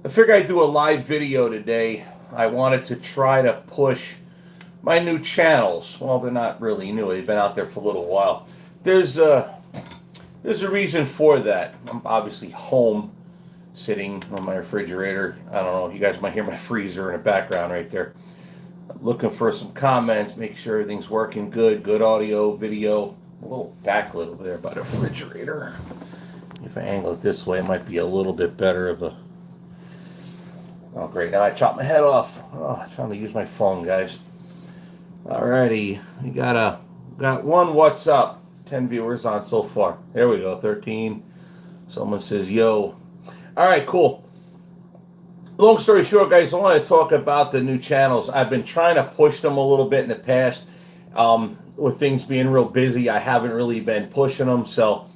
I figured I'd do a live video today. I wanted to try to push my new channels. Well, they're not really new. They've been out there for a little while. There's a reason for that. I'm obviously home, sitting on my refrigerator. I don't know. You guys might hear my freezer in the background right there. I'm looking for some comments, make sure everything's working good. Good audio, video. A little backlit over there by the refrigerator. If I angle it this way, it might be a little bit better of a... Oh, great. Now I chopped my head off. Oh, I'm trying to use my phone, guys. Alrighty. We got one what's up. 10 viewers on so far. There we go. 13. Someone says, yo. Alright, cool. Long story short, guys, I want to talk about the new channels. I've been trying to push them a little bit in the past. With things being real busy, I haven't really been pushing them. So,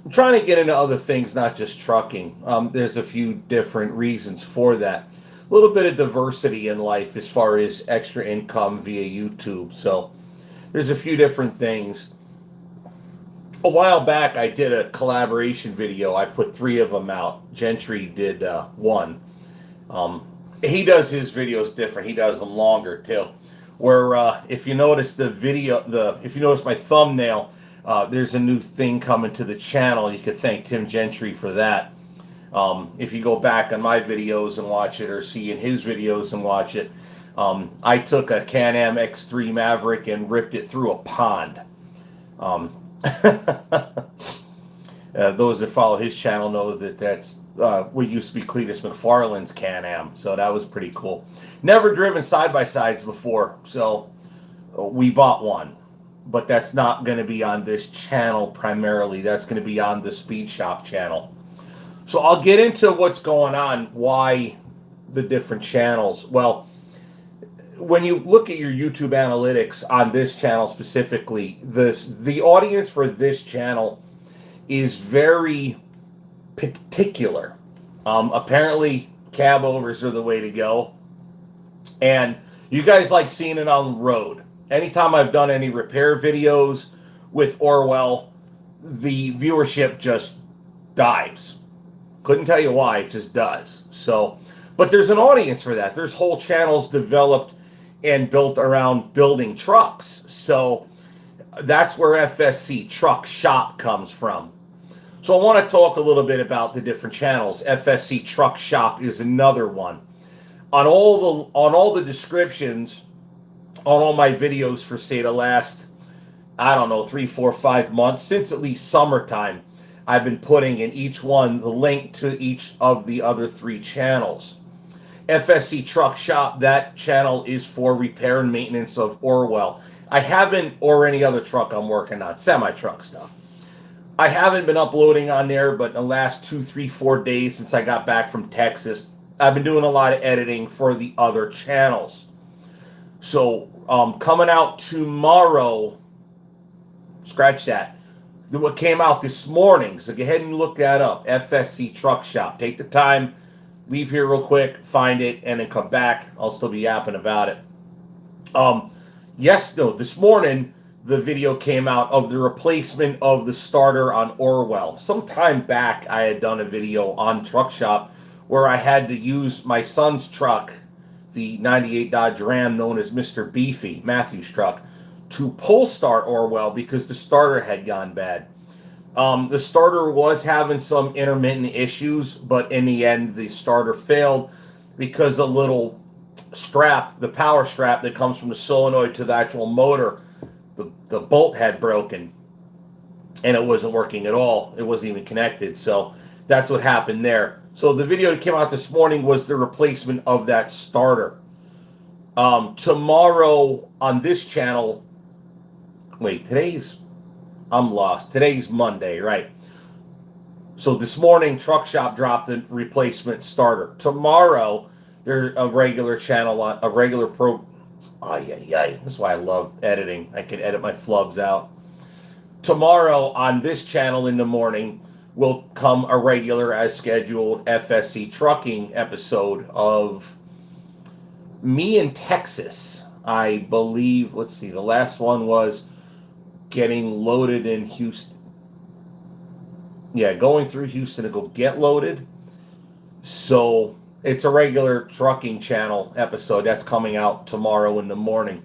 I'm trying to get into other things, not just trucking. There's a few different reasons for that. A little bit of diversity in life as far as extra income via YouTube. So there's a few different things. A while back, I did a collaboration video. I put 3 of them out. Gentry did one. He does his videos different. He does them longer too. Where if you notice the video, if you notice my thumbnail, there's a new thing coming to the channel. You could thank Tim Gentry for that. If you go back on my videos and watch it, or see in his videos and watch it, I took a Can-Am X3 Maverick and ripped it through a pond. Those that follow his channel know that that's what used to be Cletus McFarland's Can-Am, so that was pretty cool. Never driven side-by-sides before, so we bought one. But that's not going to be on this channel primarily. That's going to be on the Speed Shop channel. So I'll get into what's going on, why the different channels. Well, when you look at your YouTube analytics on this channel specifically, the audience for this channel is very particular. Apparently, cab overs are the way to go. And you guys like seeing it on the road. Anytime I've done any repair videos with Orwell, the viewership just dives. Couldn't tell you why, it just does. So, but there's an audience for that. There's whole channels developed and built around building trucks. So that's where FSC Truck Shop comes from. So I want to talk a little bit about the different channels. FSC Truck Shop is another one. On all the descriptions on all my videos for, say, the last, I don't know, 3, 4, 5 months, since at least summertime, I've been putting in each one the link to each of the other 3 channels. FSC Truck Shop, that channel is for repair and maintenance of Orwell. I haven't, or any other truck I'm working on, semi-truck stuff. I haven't been uploading on there, but in the last 2, 3, 4 days since I got back from Texas, I've been doing a lot of editing for the other channels. So, coming out tomorrow, scratch that. What came out this morning, so go ahead and look that up, FSC Truck Shop. Take the time, leave here real quick, find it, and then come back. I'll still be yapping about it. This morning, the video came out of the replacement of the starter on Orwell. Some time back, I had done a video on Truck Shop where I had to use my son's truck, the 98 Dodge Ram known as Mr. Beefy, Matthew's truck, to pull start Orwell because the starter had gone bad. The starter was having some intermittent issues, but in the end, the starter failed because the little strap, the power strap that comes from the solenoid to the actual motor, the bolt had broken, and it wasn't working at all. It wasn't even connected, so that's what happened there. So the video that came out this morning was the replacement of that starter. Tomorrow on this channel, I'm lost. Today's Monday, right? So this morning, Truck Shop dropped the replacement starter. Tomorrow, there's a regular channel, a regular pro. That's why I love editing. I can edit my flubs out. Tomorrow on this channel in the morning will come a regular as scheduled FSC trucking episode of me in Texas. I believe, let's see, the last one was getting loaded in Houston. Yeah, going through Houston to go get loaded. So it's a regular trucking channel episode that's coming out tomorrow in the morning.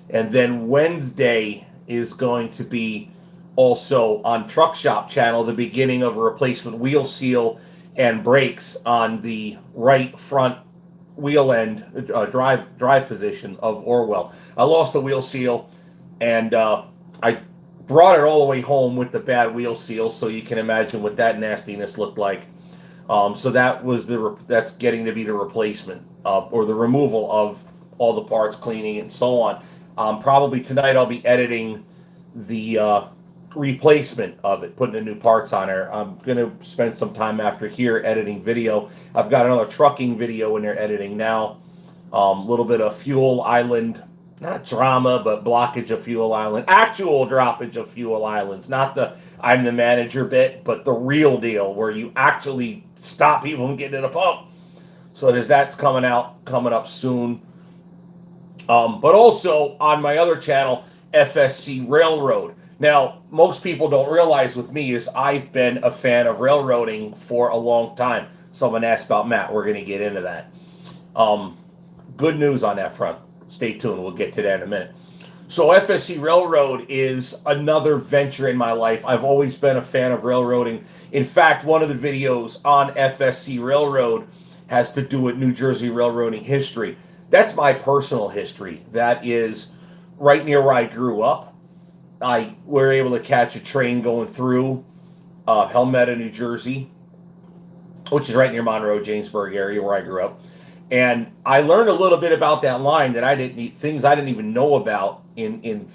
And then Wednesday is going to be also on Truck Shop channel, the beginning of a replacement wheel seal and brakes on the right front wheel end drive position of Orwell. I lost the wheel seal, and I brought it all the way home with the bad wheel seal, so you can imagine what that nastiness looked like. So that's getting to be the replacement or the removal of all the parts, cleaning and so on. Probably tonight I'll be editing the replacement of it, putting the new parts on there. I'm gonna spend some time after here editing video. I've got another trucking video in there editing now. A little bit of fuel island, not drama, but blockage of fuel island, actual droppage of fuel islands, not the I'm the manager bit, but the real deal where you actually stop people from getting in a pump. So that's coming up soon. But also on my other channel, FSC Railroad. Now, most people don't realize with me is I've been a fan of railroading for a long time. Someone asked about Matt. We're going to get into that. Good news on that front. Stay tuned. We'll get to that in a minute. So FSC Railroad is another venture in my life. I've always been a fan of railroading. In fact, one of the videos on FSC Railroad has to do with New Jersey railroading history. That's my personal history. That is right near where I grew up. I were able to catch a train going through Helmetta, New Jersey, which is right near Monroe, Jamesburg area where I grew up. And I learned a little bit about that line that things I didn't even know about in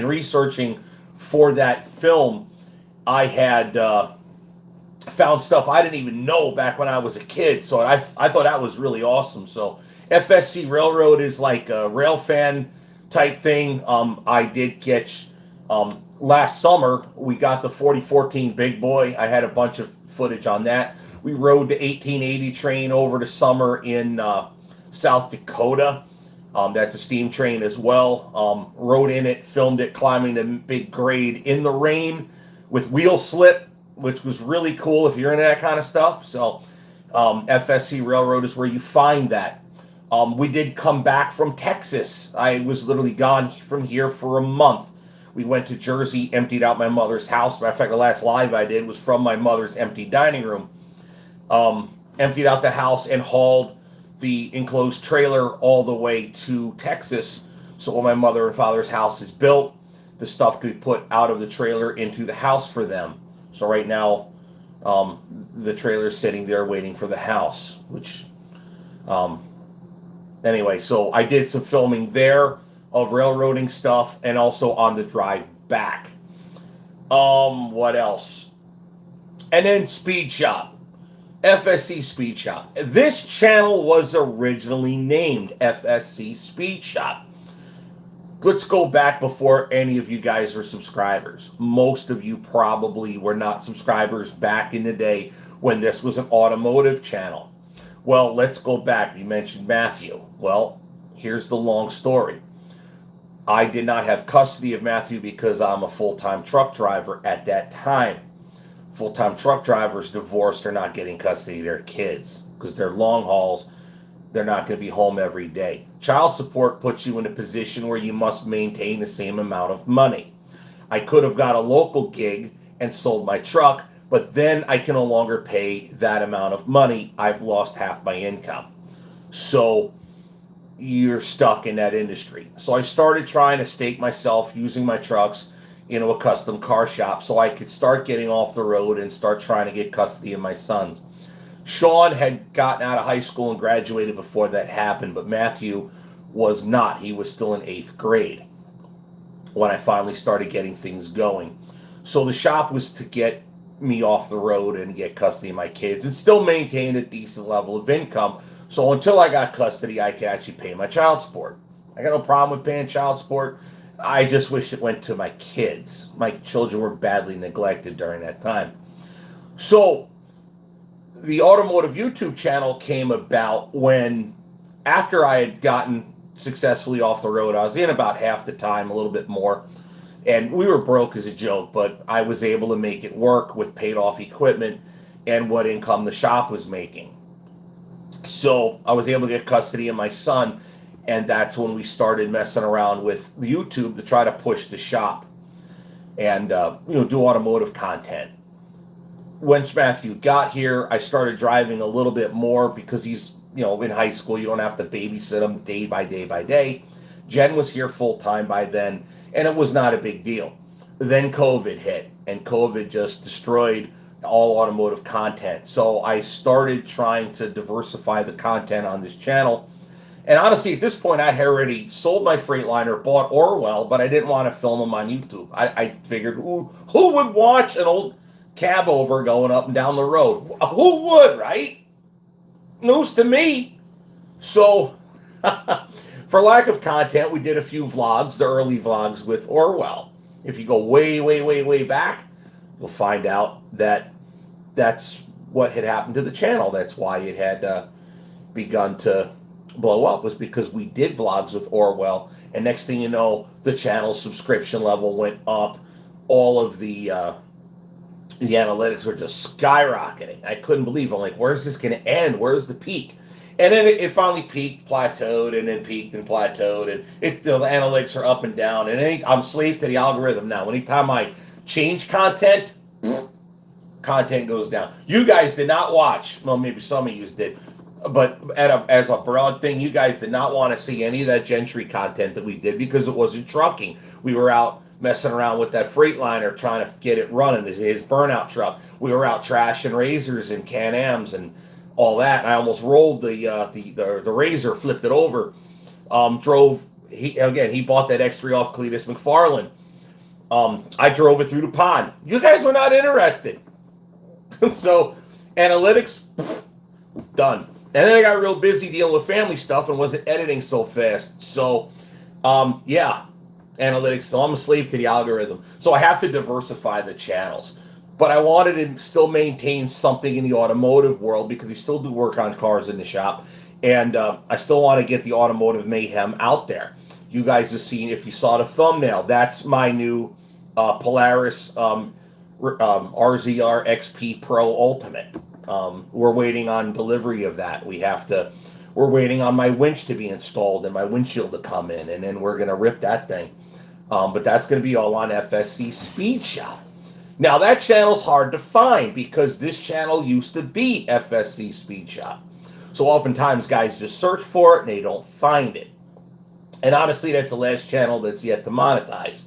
researching for that film. I had found stuff I didn't even know back when I was a kid. So I thought that was really awesome. So FSC Railroad is like a rail fan type thing. I did catch last summer. We got the 4014 Big Boy. I had a bunch of footage on that. We rode the 1880 train over the summer in South Dakota. That's a steam train as well. Rode in it, filmed it, climbing the big grade in the rain with wheel slip, which was really cool if you're into that kind of stuff. So FSC Railroad is where you find that. We did come back from Texas. I was literally gone from here for a month. We went to Jersey, emptied out my mother's house. Matter of fact, the last live I did was from my mother's empty dining room. Emptied out the house and hauled the enclosed trailer all the way to Texas. So when my mother and father's house is built, the stuff could be put out of the trailer into the house for them. So right now, the trailer's sitting there waiting for the house, which, anyway, so I did some filming there of railroading stuff and also on the drive back. What else? And then Speed Shop. FSC Speed Shop. This channel was originally named FSC Speed Shop. Let's go back before any of you guys are subscribers. Most of you probably were not subscribers back in the day when this was an automotive channel. Well, let's go back. You mentioned Matthew. Well, here's the long story. I did not have custody of Matthew because I'm a full-time truck driver at that time. Full-time truck drivers divorced are not getting custody of their kids because they're long hauls. They're not going to be home every day. Child support puts you in a position where you must maintain the same amount of money. I could have got a local gig and sold my truck, but then I can no longer pay that amount of money. I've lost half my income. So you're stuck in that industry. So I started trying to stake myself using my trucks into a custom car shop so I could start getting off the road and start trying to get custody of my sons. Sean had gotten out of high school and graduated before that happened, but Matthew was not. He was still in 8th grade when I finally started getting things going. So the shop was to get me off the road and get custody of my kids and still maintain a decent level of income. So until I got custody, I could actually pay my child support. I got no problem with paying child support. I just wish it went to my kids. My children were badly neglected during that time. So the automotive YouTube channel came about when, after I had gotten successfully off the road, I was in about half the time, a little bit more. And we were broke as a joke, but I was able to make it work with paid off equipment and what income the shop was making. So I was able to get custody of my son, and that's when we started messing around with YouTube to try to push the shop and do automotive content. Once Matthew got here, I started driving a little bit more because he's in high school. You don't have to babysit him day by day by day. Jen was here full time by then, and it was not a big deal. Then COVID hit, and COVID just destroyed all automotive content. So I started trying to diversify the content on this channel. And honestly, at this point, I had already sold my Freightliner, bought Orwell, but I didn't want to film them on YouTube. I figured, who would watch an old cab over going up and down the road? Who would, right? News to me. So, for lack of content, we did a few vlogs, the early vlogs with Orwell. If you go way, way, way, way back, you'll find out that that's what had happened to the channel. That's why it had begun to blow up, was because we did vlogs with Orwell, and next thing you know, the channel's subscription level went up. All of the analytics were just skyrocketing. I couldn't believe it. I'm like, where's this going to end? Where's the peak? And then it finally peaked, plateaued, and then peaked and plateaued, and the analytics are up and down. And I'm slave to the algorithm now. Anytime I change content, content goes down. You guys did not watch. Well, maybe some of you did, but as a broad thing, you guys did not want to see any of that Gentry content that we did because it wasn't trucking. We were out messing around with that Freightliner, trying to get it running, his burnout truck. We were out trashing Razors and Can-Ams and all that. And I almost rolled the Razor, flipped it over. He bought that X3 off Cletus McFarlane. I drove it through the pond. You guys were not interested. So analytics, done. And then I got real busy dealing with family stuff and wasn't editing so fast. So, analytics. So I'm a slave to the algorithm. So I have to diversify the channels. But I wanted to still maintain something in the automotive world because we still do work on cars in the shop. And I still want to get the automotive mayhem out there. You guys have seen, if you saw the thumbnail, that's my new Polaris RZR XP Pro Ultimate. We're waiting on delivery of that. We're waiting on my winch to be installed and my windshield to come in, and then we're going to rip that thing. But that's going to be all on FSC Speed Shop. Now, that channel's hard to find because this channel used to be FSC Speed Shop. So oftentimes guys just search for it and they don't find it. And honestly, that's the last channel that's yet to monetize.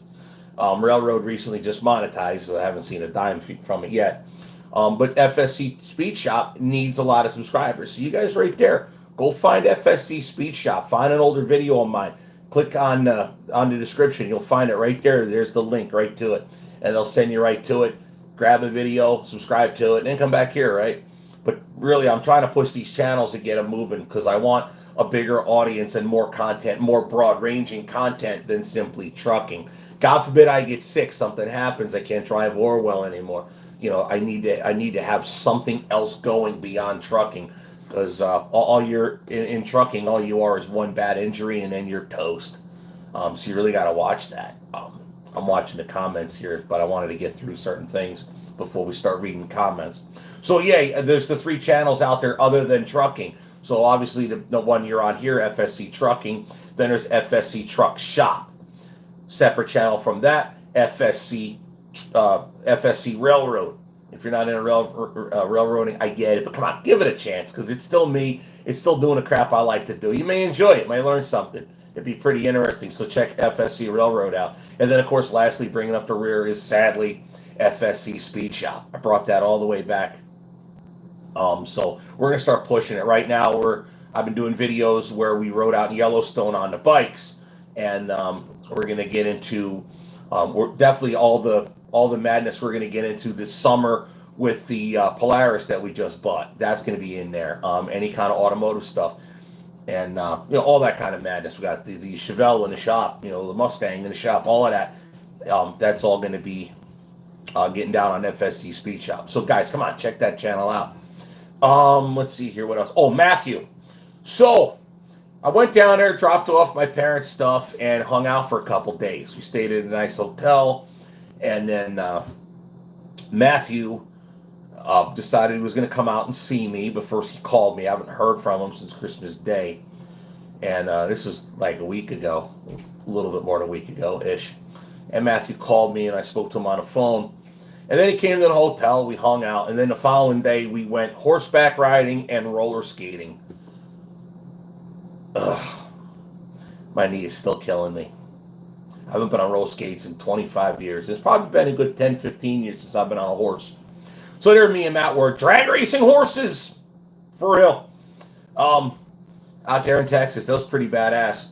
Railroad recently just monetized, so I haven't seen a dime from it yet. But FSC Speed Shop needs a lot of subscribers. So you guys right there, go find FSC Speed Shop. Find an older video of mine. Click on the description. You'll find it right there. There's the link right to it. And they'll send you right to it. Grab a video, subscribe to it, and then come back here, right? But really, I'm trying to push these channels to get them moving because I want a bigger audience and more content, more broad-ranging content than simply trucking. God forbid I get sick, something happens, I can't drive Orwell anymore. I need to have something else going beyond trucking because all you're in trucking, all you are is one bad injury and then you're toast. So you really got to watch that. I'm watching the comments here, but I wanted to get through certain things before we start reading comments. So yeah, there's the 3 channels out there other than trucking. So obviously the one you're on here, FSC Trucking. Then there's FSC Truck Shop. Separate channel from that, FSC Railroad. If you're not in railroading, I get it, but come on, give it a chance because it's still me. It's still doing the crap I like to do. You may enjoy it, may learn something. It'd be pretty interesting. So check FSC Railroad out. And then, of course, lastly, bringing up the rear is sadly FSC Speed Shop. I brought that all the way back. So we're gonna start pushing it right now. I've been doing videos where we rode out in Yellowstone on the bikes, and we're gonna get into we're definitely all the madness we're gonna get into this summer with the Polaris that we just bought. That's gonna be in there. Any kind of automotive stuff. And all that kind of madness. We got the Chevelle in the shop, the Mustang in the shop, all of that. That's all going to be getting down on FSC Speed Shop. So guys, come on, check that channel out. Let's see here, what else? Oh, Matthew. So I went down there, dropped off my parents' stuff, and hung out for a couple days. We stayed at a nice hotel, and then Matthew decided he was going to come out and see me, but first he called me. I haven't heard from him since Christmas Day. And this was like a week ago, a little bit more than a week ago-ish. And Matthew called me, and I spoke to him on the phone. And then he came to the hotel, we hung out, and then the following day we went horseback riding and roller skating. Ugh. My knee is still killing me. I haven't been on roller skates in 25 years. It's probably been a good 10, 15 years since I've been on a horse. So there me and Matt were drag racing horses. For real. Out there in Texas. That was pretty badass.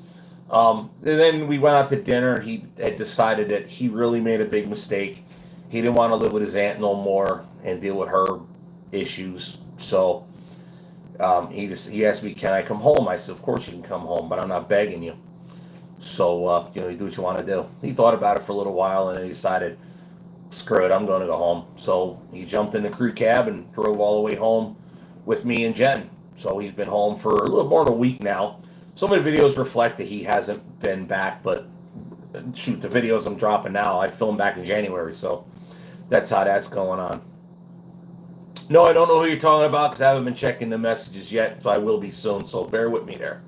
And then we went out to dinner, and he had decided that he really made a big mistake. He didn't want to live with his aunt no more and deal with her issues. So he asked me, can I come home? I said, of course you can come home, but I'm not begging you. So, you do what you want to do. He thought about it for a little while, and then he decided, screw it, I'm going to go home. So he jumped in the crew cab and drove all the way home with me and Jen. So he's been home for a little more than a week now. Some of the videos reflect that he hasn't been back, but shoot, the videos I'm dropping now, I filmed back in January, so that's how that's going on. No, I don't know who you're talking about because I haven't been checking the messages yet, so I will be soon, so bear with me there.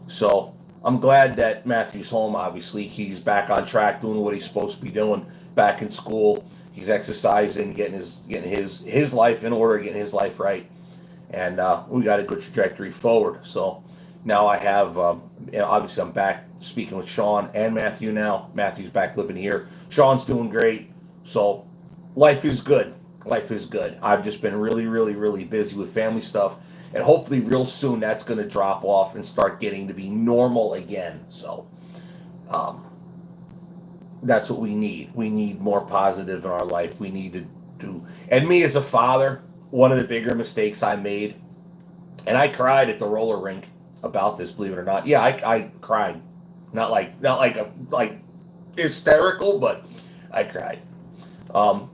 So I'm glad that Matthew's home, obviously. He's back on track, doing what he's supposed to be doing, back in school. He's exercising, getting his life in order, getting his life right. And we got a good trajectory forward. So now I have, obviously I'm back speaking with Sean and Matthew now. Matthew's back living here. Sean's doing great. So life is good. Life is good. I've just been really, really, really busy with family stuff. And hopefully real soon that's going to drop off and start getting to be normal again. So that's what we need. We need more positive in our life. We need to do. And me as a father, one of the bigger mistakes I made, and I cried at the roller rink about this, believe it or not. Yeah, I cried. Not like hysterical, but I cried.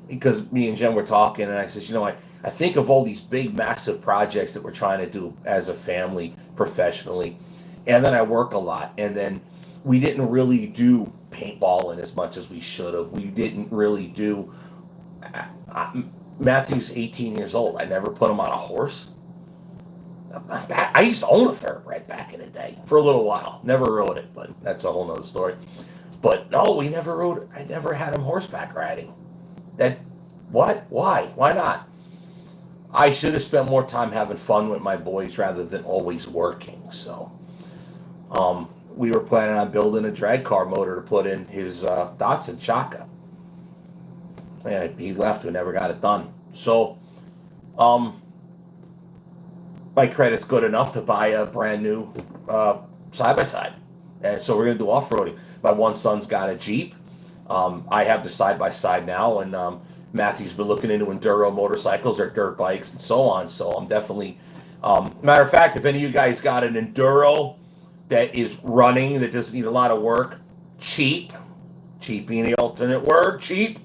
Because me and Jen were talking, and I said, I think of all these big, massive projects that we're trying to do as a family, professionally, and then I work a lot, and then we didn't really do paintballing as much as we should have. We didn't really do. Matthew's 18 years old. I never put him on a horse. I used to own a thoroughbred back in the day for a little while. Never rode it, but that's a whole nother story. But no, we never rode. I never had him horseback riding. What? Why? Why not? I should have spent more time having fun with my boys rather than always working. So, we were planning on building a drag car motor to put in his Datsun Chaka. Yeah, he left. We never got it done. So, my credit's good enough to buy a brand new side-by-side. And so we're going to do off-roading. My one son's got a Jeep. I have the side-by-side now, and Matthew's been looking into enduro motorcycles or dirt bikes and so on. So I'm definitely... matter of fact, if any of you guys got an enduro that is running, that doesn't need a lot of work, cheap being the alternate word, cheap.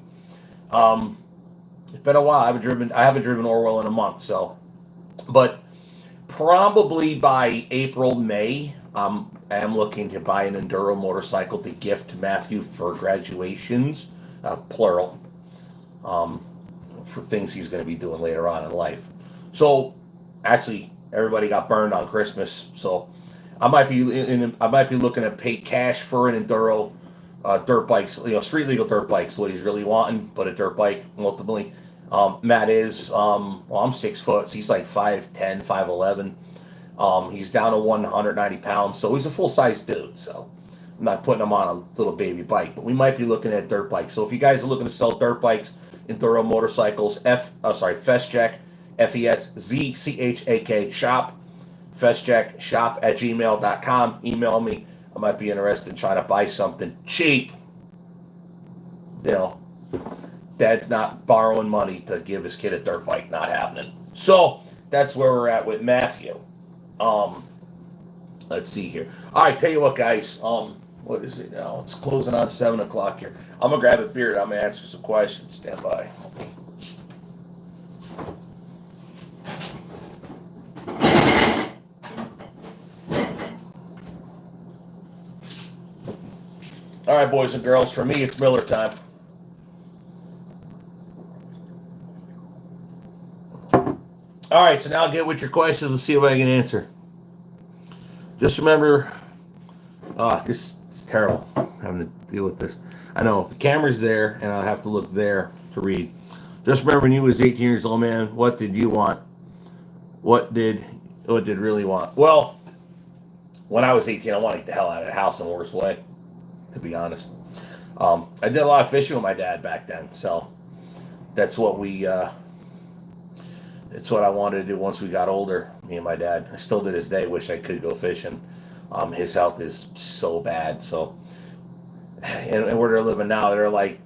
It's been a while. I haven't driven Orwell in a month, so... But probably by April, May, I am looking to buy an enduro motorcycle to gift to Matthew for graduations, plural, for things he's going to be doing later on in life. So, actually, everybody got burned on Christmas, so I might be looking to pay cash for an enduro dirt bikes, street legal dirt bikes. What he's really wanting, but a dirt bike ultimately. Matt is, I'm 6 foot, so he's like 5'10", 5'11". He's down to 190 pounds, so he's a full-size dude, so I'm not putting him on a little baby bike, but we might be looking at dirt bikes. So if you guys are looking to sell dirt bikes, enduro motorcycles, FSCheck, FESZCHAK shop, FSCheck shop at gmail.com. Email me. I might be interested in trying to buy something cheap. Dad's not borrowing money to give his kid a dirt bike. Not happening. So that's where we're at with Matthew. Let's see here. All right, tell you what, guys. What is it now? It's closing on 7 o'clock here. I'm gonna grab a beer. I'm gonna answer some questions. Stand by. All right, boys and girls. For me, it's Miller time. All right, so now I'll get with your questions and see if I can answer. Just remember, this is terrible having to deal with this. I know the camera's there, and I'll have to look there to read. Just remember, when you was 18 years old, man, what did you want? What did really want? Well, when I was 18, I wanted to get the hell out of the house in the worst way, to be honest. I did a lot of fishing with my dad back then, so that's what it's what I wanted to do once we got older, me and my dad. I still to this day wish I could go fishing. His health is so bad. So, and where they're living now, they're like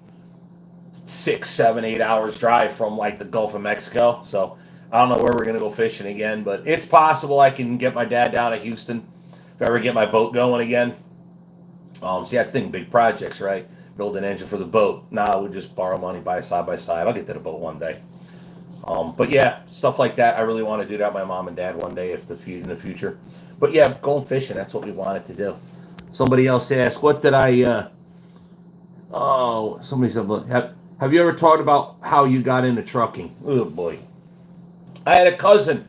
6, 7, 8 hours drive from like the Gulf of Mexico. So I don't know where we're gonna go fishing again, but it's possible I can get my dad down to Houston if I ever get my boat going again. See, that's the thing, big projects, right? Build an engine for the boat. Nah, we'll just borrow money, buy a side by side. I'll get to the boat one day. But yeah, stuff like that. I really want to do that with my mom and dad one day in the future. But yeah, going fishing, that's what we wanted to do. Somebody else asked, what did I, somebody said, look, have you ever talked about how you got into trucking? Oh boy. I had a cousin,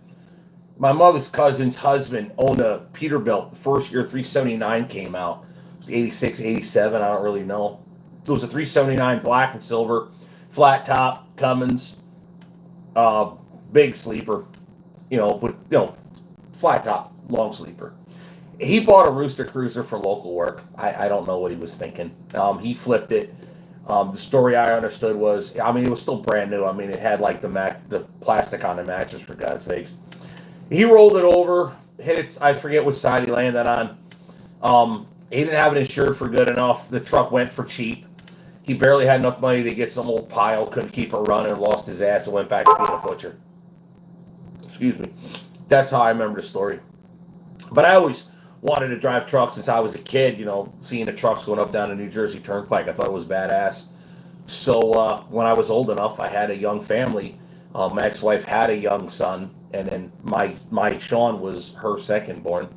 my mother's cousin's husband owned a Peterbilt. The first year 379 came out. It was 86, 87, I don't really know. It was a 379 black and silver, flat top, Cummins, big sleeper, flat top, long sleeper. He bought a Rooster Cruiser for local work. I don't know what he was thinking. He flipped it. The story I understood was, it was still brand new. It had like the plastic on the mattress, for God's sakes. He rolled it over, hit it. I forget which side he landed on. He didn't have it insured for good enough. The truck went for cheap. He barely had enough money to get some old pile, couldn't keep it running, lost his ass, and went back to being a butcher. Excuse me. That's how I remember the story. But I always wanted to drive trucks since I was a kid, seeing the trucks going up down the New Jersey Turnpike. I thought it was badass. So when I was old enough, I had a young family. My ex-wife had a young son, and then my Sean was her second born.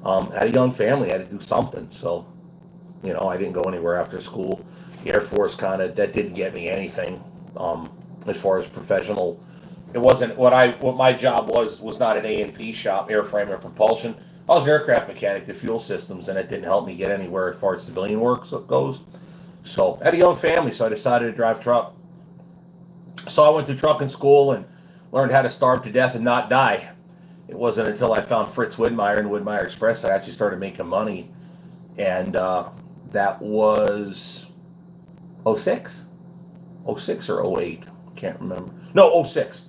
Had a young family, had to do something. So, I didn't go anywhere after school. The Air Force that didn't get me anything as far as professional. It wasn't what my job was not an A&P shop, airframe and propulsion. I was an aircraft mechanic to fuel systems, and it didn't help me get anywhere as far as civilian work goes. So I had a young family, so I decided to drive truck. So I went to trucking school and learned how to starve to death and not die. It wasn't until I found Fritz Widmeyer and Widmeyer Express I actually started making money, and that was 06? 06 or 08? Can't remember. No, 06.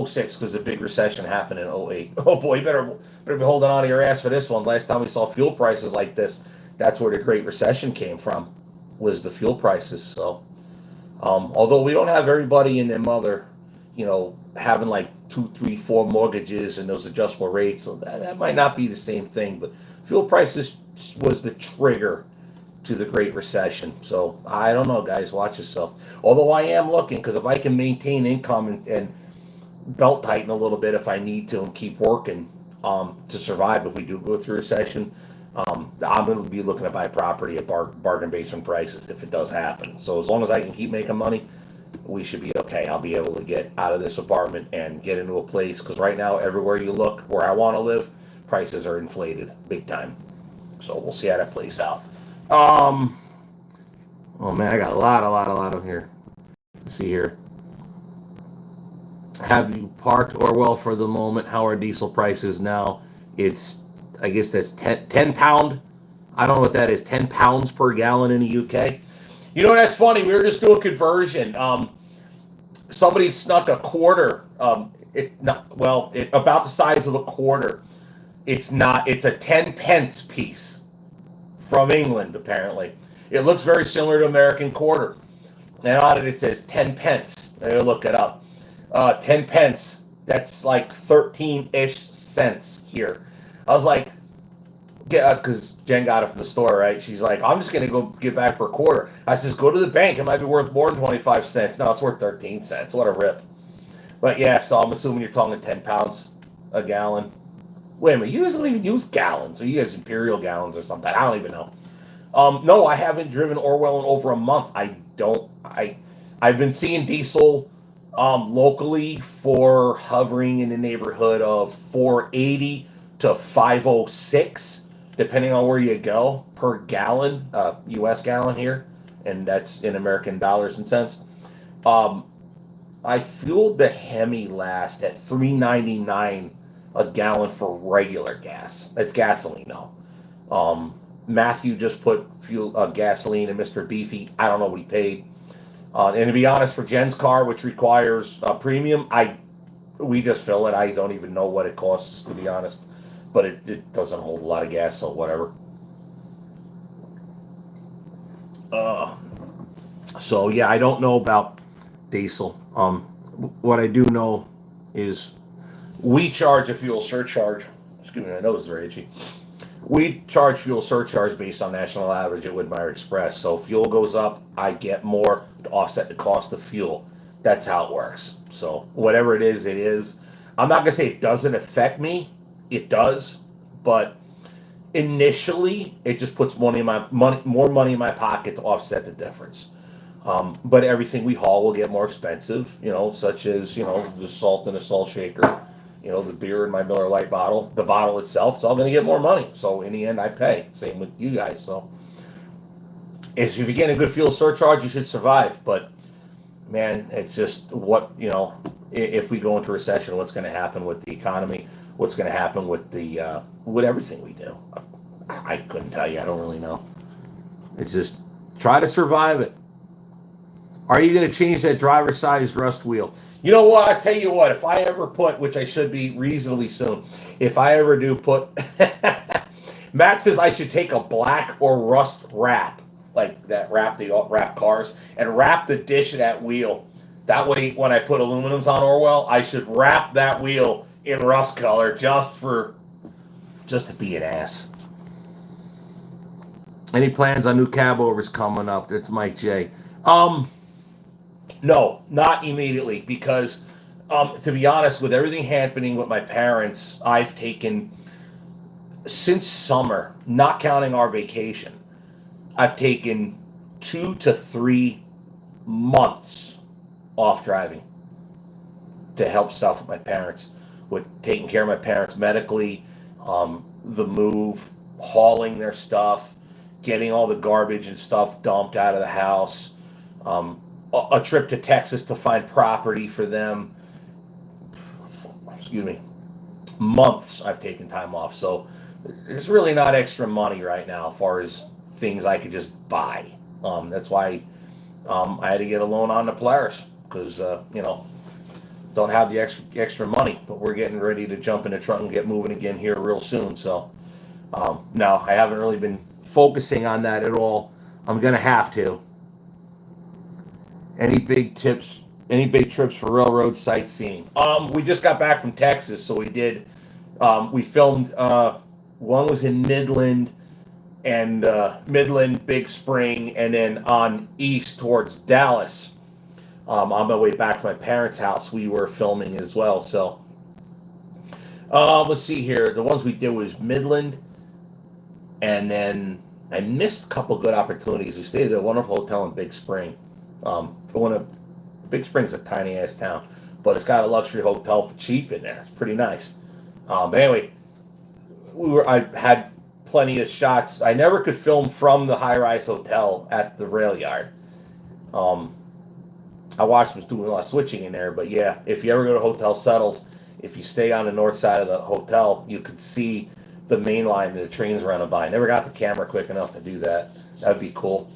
06, because the big recession happened in 08. Oh boy, you better be holding on to your ass for this one. Last time we saw fuel prices like this, that's where the Great Recession came from, was the fuel prices. So, although we don't have everybody in their mother, having like 2, 3, 4 mortgages and those adjustable rates, so that might not be the same thing. But fuel prices was the trigger to the Great Recession. So I don't know, guys. Watch yourself. Although I am looking, because if I can maintain income and belt tighten a little bit if I need to and keep working to survive if we do go through a recession, I'm going to be looking to buy property at bargain basement prices if it does happen. So as long as I can keep making money, we should be okay. I'll be able to get out of this apartment and get into a place, because right now everywhere you look where I want to live, prices are inflated big time. So we'll see how that plays out. Oh man, I got a lot of here. Let's see here. Have you parked Orwell for the moment? How are diesel prices now? I guess that's 10 pound. I don't know what that is. 10 pounds per gallon in the UK. That's funny. We were just doing conversion. Somebody snuck a quarter. About the size of a quarter. It's not. It's a 10 pence piece from England, apparently. It looks very similar to American quarter. And on it says 10 pence. I'll look it up. 10 pence. That's like 13-ish cents here. I was like, because Jen got it from the store, right? She's like, I'm just going to go get back for a quarter. I says, go to the bank. It might be worth more than 25 cents. No, it's worth 13 cents. What a rip. But yeah, so I'm assuming you're talking 10 pounds a gallon. Wait a minute, you guys don't even use gallons. Or you guys imperial gallons or something. I don't even know. No, I haven't driven Orwell in over a month. I've been seeing diesel Locally, for hovering in the neighborhood of 480 to 506, depending on where you go per gallon, U.S. gallon here, and that's in American dollars and cents. Um, I fueled the Hemi last at 3.99 a gallon for regular gas. That's gasoline now. Matthew just put fuel gasoline in Mr. Beefy. I don't know what he paid. And to be honest, for Jen's car, which requires a premium, we just fill it. I don't even know what it costs, to be honest. But it doesn't hold a lot of gas, so whatever. Uh, so yeah, I don't know about diesel. What I do know is we charge a fuel surcharge. Excuse me, my nose is very itchy. We charge fuel surcharge based on national average at Woodmeyer Express. So if fuel goes up, I get more to offset the cost of fuel. That's how it works. So whatever it is, it is. I'm not gonna say it doesn't affect me. It does, but initially it just puts more money in my pocket to offset the difference. But everything we haul will get more expensive, such as, the salt in a salt shaker, the beer in my Miller Lite bottle, the bottle itself, it's all going to get more money. So in the end, I pay. Same with you guys. So if you're getting a good fuel surcharge, you should survive. But man, it's just if we go into recession, what's going to happen with the economy? What's going to happen with with everything we do? I couldn't tell you. I don't really know. It's just try to survive it. Are you going to change that driver-sized rust wheel? You know what? I tell you what. If I ever put, which I should be reasonably soon, if I ever do put, Matt says I should take a black or rust wrap, like that wrap cars, and wrap the dish of that wheel. That way, when I put aluminums on Orwell, I should wrap that wheel in rust color just to be an ass. Any plans on new cab overs coming up? That's Mike J. No, not immediately, because to be honest, with everything happening with my parents, I've taken, since summer, not counting our vacation, I've taken 2 to 3 months off driving to help stuff with my parents, with taking care of my parents medically, the move, hauling their stuff, getting all the garbage and stuff dumped out of the house, a trip to Texas to find property for them. Excuse me. Months I've taken time off. So there's really not extra money right now as far as things I could just buy. That's why I had to get a loan on the Polaris because, don't have the extra money. But we're getting ready to jump in the truck and get moving again here real soon. So no, I haven't really been focusing on that at all. I'm going to have to. Any big trips for railroad sightseeing? We just got back from Texas, so we did. We filmed. One was in Midland, and Big Spring, and then on east towards Dallas. On my way back to my parents' house, we were filming as well. So, let's see here. The ones we did was Midland, and then I missed a couple good opportunities. We stayed at a wonderful hotel in Big Spring. Big Spring's a tiny ass town, but it's got a luxury hotel for cheap in there. It's pretty nice. But anyway, I had plenty of shots. I never could film from the high-rise hotel at the rail yard. I watched them doing a lot of switching in there, but yeah, if you ever go to Hotel Settles, if you stay on the north side of the hotel, you could see the main line that the trains running by. Never got the camera quick enough to do that. That'd be cool.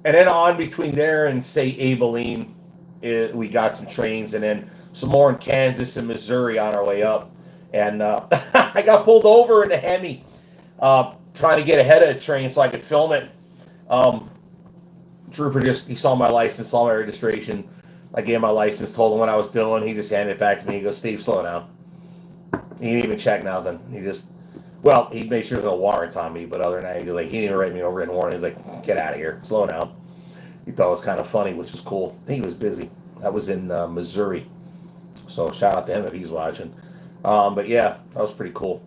And then on between there and, say, Abilene, we got some trains, and then some more in Kansas and Missouri on our way up. And I got pulled over in the Hemi trying to get ahead of the train so I could film it. Trooper he saw my license, saw my registration. I gave him my license, told him what I was doing. He just handed it back to me. He goes, "Steve, slow down." He didn't even check nothing. He made sure there's no warrants on me, but other than that, he didn't even write me a written warrant. He's like, "Get out of here, slow down." He thought it was kind of funny, which was cool. I think he was busy. That was in Missouri, so shout out to him if he's watching. But yeah, that was pretty cool.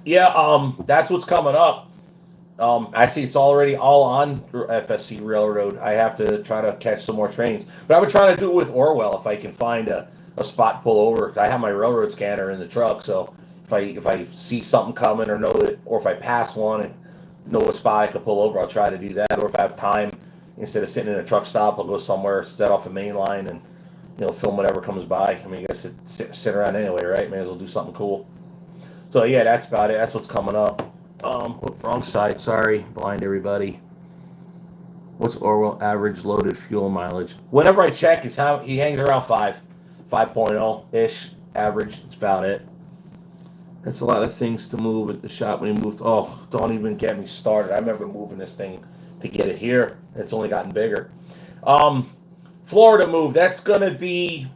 Yeah, that's what's coming up. Actually, it's already all on FSC Railroad. I have to try to catch some more trains. But I've been trying to do it with Orwell if I can find a spot to pull over. I have my railroad scanner in the truck, so if I see something coming or know that, or if I pass one and know what spot I can pull over, I'll try to do that. Or if I have time, instead of sitting in a truck stop, I'll go somewhere, set off a main line, and film whatever comes by. I mean, I guess sit around anyway, right? May as well do something cool. So yeah, that's about it. That's what's coming up. Wrong side. Sorry, blind everybody. What's Orwell average loaded fuel mileage? Whenever I check, it's how he hangs around 5.0 ish average. That's about it. That's a lot of things to move at the shop when he moved. Oh, don't even get me started. I remember moving this thing to get it here. It's only gotten bigger. Florida move. That's gonna be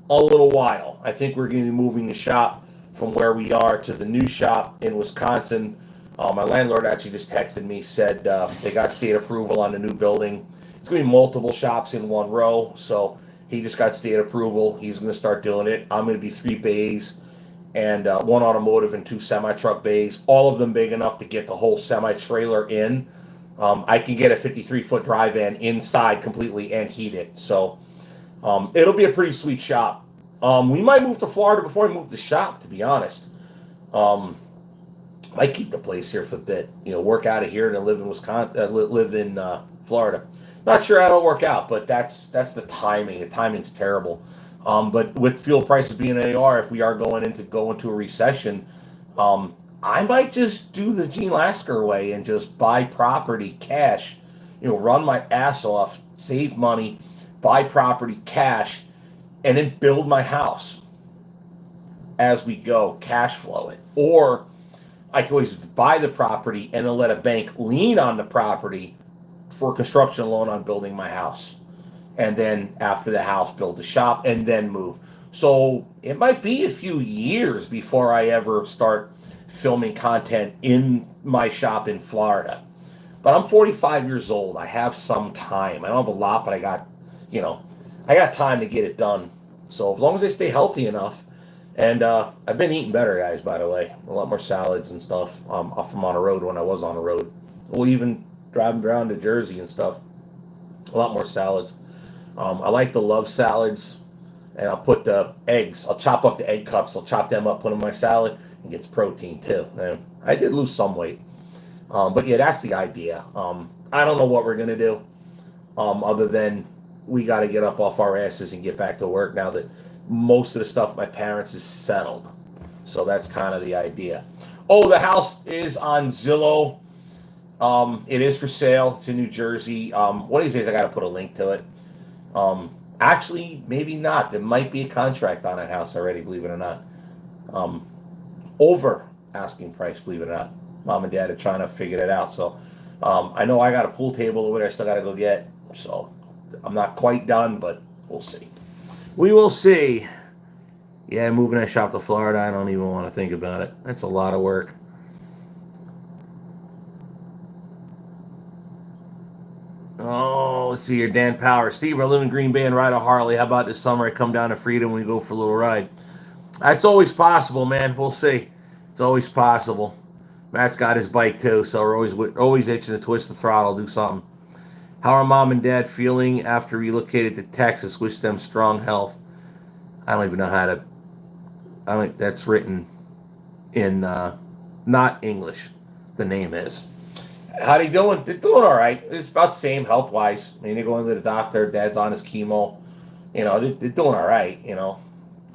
a little while. I think we're going to be moving the shop from where we are to the new shop in Wisconsin. My landlord actually just texted me, said they got state approval on the new building. It's going to be multiple shops in one row, so he just got state approval. He's going to start doing it. I'm going to be 3 bays and 1 automotive and 2 semi-truck bays, all of them big enough to get the whole semi-trailer in. I can get a 53-foot dry van inside completely and heat it, so it'll be a pretty sweet shop. We might move to Florida before we move the shop, to be honest. Might keep the place here for a bit. Work out of here and then live in Wisconsin, live in Florida. Not sure how it'll work out, but that's the timing. The timing's terrible. But with fuel prices being they are, if we are going into a recession, I might just do the Gene Lasker way and just buy property cash. Run my ass off, save money, buy property cash, and then build my house as we go, cash flow it. Or I can always buy the property and then let a bank lean on the property for a construction loan on building my house. And then after the house, build the shop and then move. So it might be a few years before I ever start filming content in my shop in Florida. But I'm 45 years old. I have some time. I don't have a lot, but I got time to get it done. So as long as I stay healthy enough, and I've been eating better, guys, by the way. A lot more salads and stuff from on the road when I was on the road. Well, even driving around to Jersey and stuff, a lot more salads. I like the love salads, and I'll put the eggs. I'll chop up the egg cups. I'll chop them up, put them in my salad, and gets protein too. And I did lose some weight. But yeah, that's the idea. I don't know what we're going to do other than we got to get up off our asses and get back to work now that most of the stuff my parents is settled. So that's kind of the idea. Oh, the house is on Zillow. It is for sale. It's in New Jersey. One of these days I got to put a link to it. Actually, maybe not. There might be a contract on that house already, believe it or not. Over asking price, believe it or not. Mom and Dad are trying to figure that out. So I know I got a pool table over there I still got to go get. So I'm not quite done, but we'll see. We will see. Yeah, moving that shop to Florida, I don't even want to think about it. That's a lot of work. Oh, let's see here. Dan Power. Steve, I live in Green Bay and ride a Harley. How about this summer I come down to Freedom and we go for a little ride? That's always possible, man. We'll see. It's always possible. Matt's got his bike too, so we're always itching to twist the throttle, do something. How are Mom and Dad feeling after relocated to Texas? Wish them strong health. I don't even know how to. I don't. That's written in not English. The name is. How they doing? They're doing all right. It's about the same health wise. I mean, they're going to the doctor. Dad's on his chemo. They're doing all right.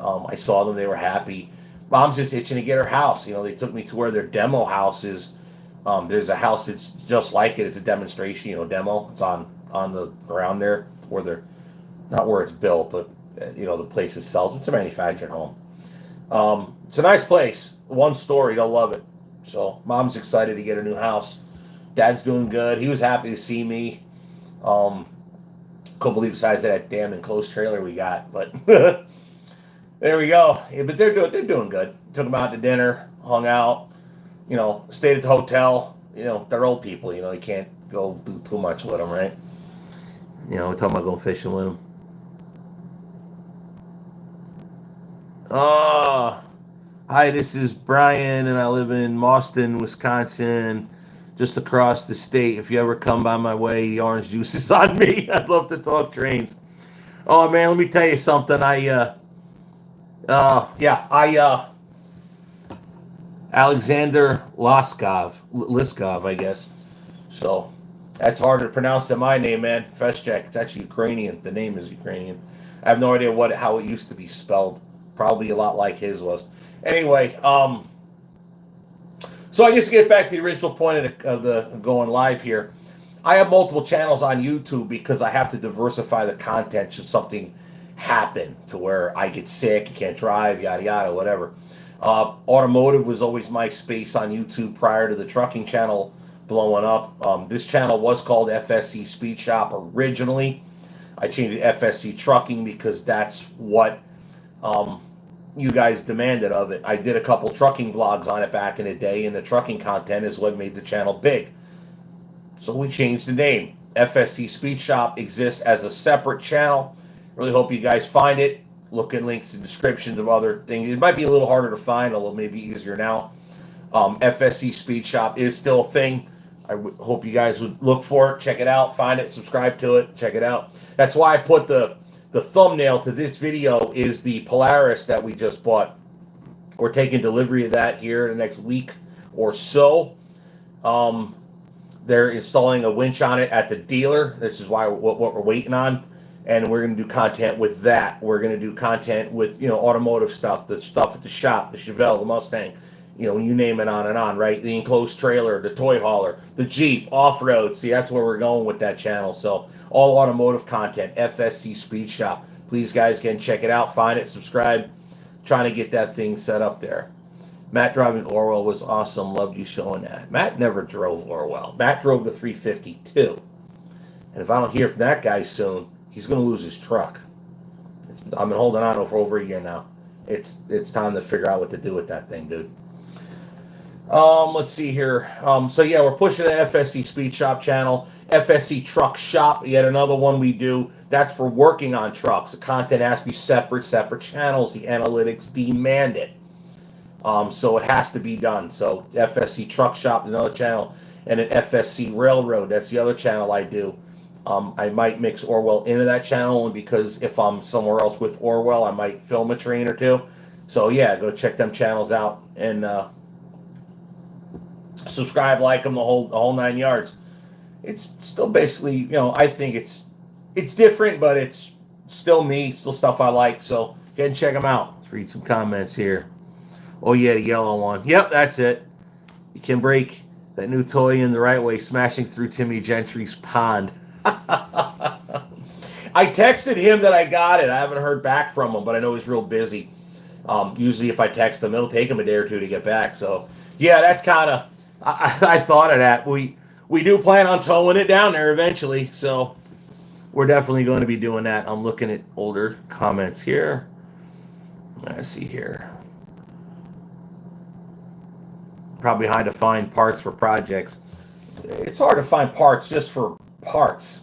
I saw them. They were happy. Mom's just itching to get her house. They took me to where their demo house is. There's a house that's just like it. It's a demonstration, demo. It's on the around there where they're not where it's built, but the place it sells. It's a manufactured home. It's a nice place. 1 story. They'll love it. So Mom's excited to get a new house. Dad's doing good. He was happy to see me. Couldn't believe the size of that damn enclosed trailer we got, but there we go. Yeah, but they're doing good. Took them out to dinner, hung out. Stayed at the hotel. They're old people. You can't go do too much with them, right? We're talking about going fishing with them. Oh, hi, this is Brian, and I live in Mauston, Wisconsin. just across the state. If you ever come by my way, the orange juice is on me. I'd love to talk trains. Oh man, let me tell you something. Alexander Liskov, I guess. So that's harder to pronounce than my name, man. Festchek. It's actually Ukrainian. The name is Ukrainian. I have no idea how it used to be spelled. Probably a lot like his was. Anyway, so I guess to get back to the original point of the going live here, I have multiple channels on YouTube because I have to diversify the content should something happen to where I get sick, can't drive, yada yada, whatever. Automotive was always my space on YouTube prior to the trucking channel blowing up. This channel was called FSC Speed Shop originally. I changed it to FSC Trucking because that's what you guys demanded of it. I did a couple trucking vlogs on it back in the day, and the trucking content is what made the channel big. So we changed the name. FSC Speed Shop exists as a separate channel. Really hope you guys find it. Look at links in descriptions of other things. It might be a little harder to find, although maybe easier now. FSC Speed Shop is still a thing. I hope you guys would look for it, check it out, find it, subscribe to it, check it out. That's why I put the thumbnail to this video is the Polaris that we just bought. We're taking delivery of that here in the next week or so. They're installing a winch on it at the dealer. This is why what we're waiting on. And we're going to do content with that. We're going to do content with, automotive stuff, the stuff at the shop, the Chevelle, the Mustang, you name it, on and on, right? The enclosed trailer, the toy hauler, the Jeep, off-road. See, that's where we're going with that channel. So all automotive content, FSC Speed Shop. Please, guys, can check it out, find it, subscribe. Trying to get that thing set up there. Matt driving Orwell was awesome. Loved you showing that. Matt never drove Orwell. Matt drove the 352. And if I don't hear from that guy soon, he's going to lose his truck. I've been holding on for over a year now. It's time to figure out what to do with that thing, dude. Let's see here. So yeah, we're pushing an FSC Speed Shop channel. FSC Truck Shop, yet another one we do. That's for working on trucks. The content has to be separate channels. The analytics demand it. So it has to be done. So FSC Truck Shop, another channel, and an FSC Railroad. That's the other channel I do. I might mix Orwell into that channel only because if I'm somewhere else with Orwell, I might film a train or two. So yeah, go check them channels out and subscribe, like them, the whole 9 yards. It's still basically, I think it's different, but it's still me, still stuff I like. So get and check them out. Let's read some comments here. Oh yeah, the yellow one. Yep, that's it. You can break that new toy in the right way, smashing through Timmy Gentry's pond. I texted him that I got it. I haven't heard back from him, but I know he's real busy. Usually if I text him, it'll take him a day or two to get back. So yeah, that's kind of, I thought of that. We do plan on towing it down there eventually, so we're definitely going to be doing that. I'm looking at older comments here. Let's see here. Probably hard to find parts for projects. It's hard to find parts just for parts.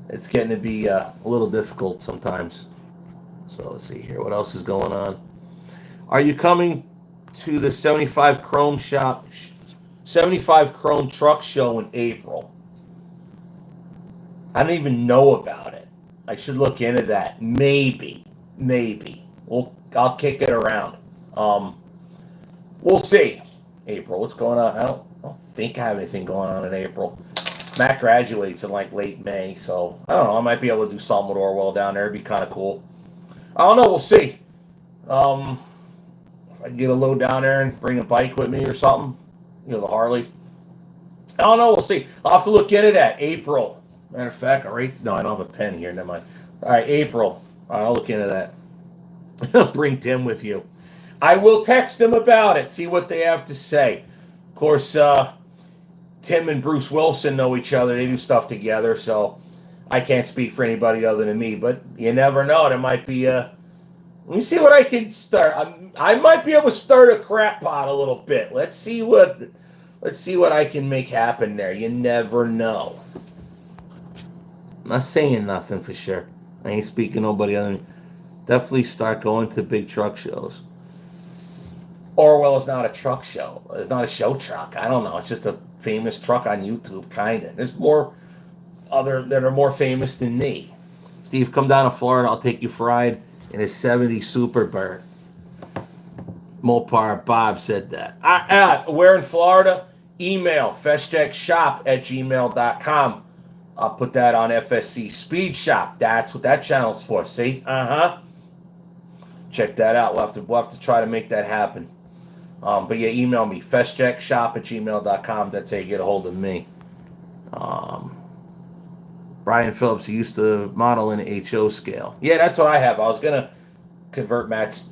It's getting to be a little difficult sometimes. So let's see here. What else is going on? Are you coming to the 75 Chrome Shop, 75 Chrome Truck Show in April? I don't even know about it. I should look into that. Maybe. I'll kick it around. We'll see. April, what's going on? I don't think I have anything going on in April. Matt graduates in like late May, so I don't know. I might be able to do something with Orwell down there. It'd be kind of cool. I don't know. We'll see. If I can get a load down there and bring a bike with me or something, the Harley. I don't know. We'll see. I'll have to look into that. April. Matter of fact, I don't have a pen here. Never mind. All right, April. All right, I'll look into that. Bring Tim with you. I will text them about it. See what they have to say. Of course, Tim and Bruce Wilson know each other. They do stuff together, so I can't speak for anybody other than me. But you never know. There might be a. Let me see what I can start. I might be able to start a crap pot a little bit. Let's see what I can make happen there. You never know. I'm not saying nothing for sure. I ain't speaking to nobody other than. Definitely start going to big truck shows. Orwell is not a truck show. It's not a show truck. I don't know. It's just a famous truck on YouTube, kind of. There's more other that are more famous than me. Steve, come down to Florida. I'll take you for a ride in a 70 Superbird. Mopar Bob said that. We're in Florida. Email festcheckshop@gmail.com. I'll put that on FSC Speed Shop. That's what that channel's for. See? Check that out. We'll have to try to make that happen. But yeah, email me festcheckshop@gmail.com. That's how you get a hold of me. Brian Phillips, he used to model in an HO scale. Yeah, that's what I have. I was gonna convert Matt's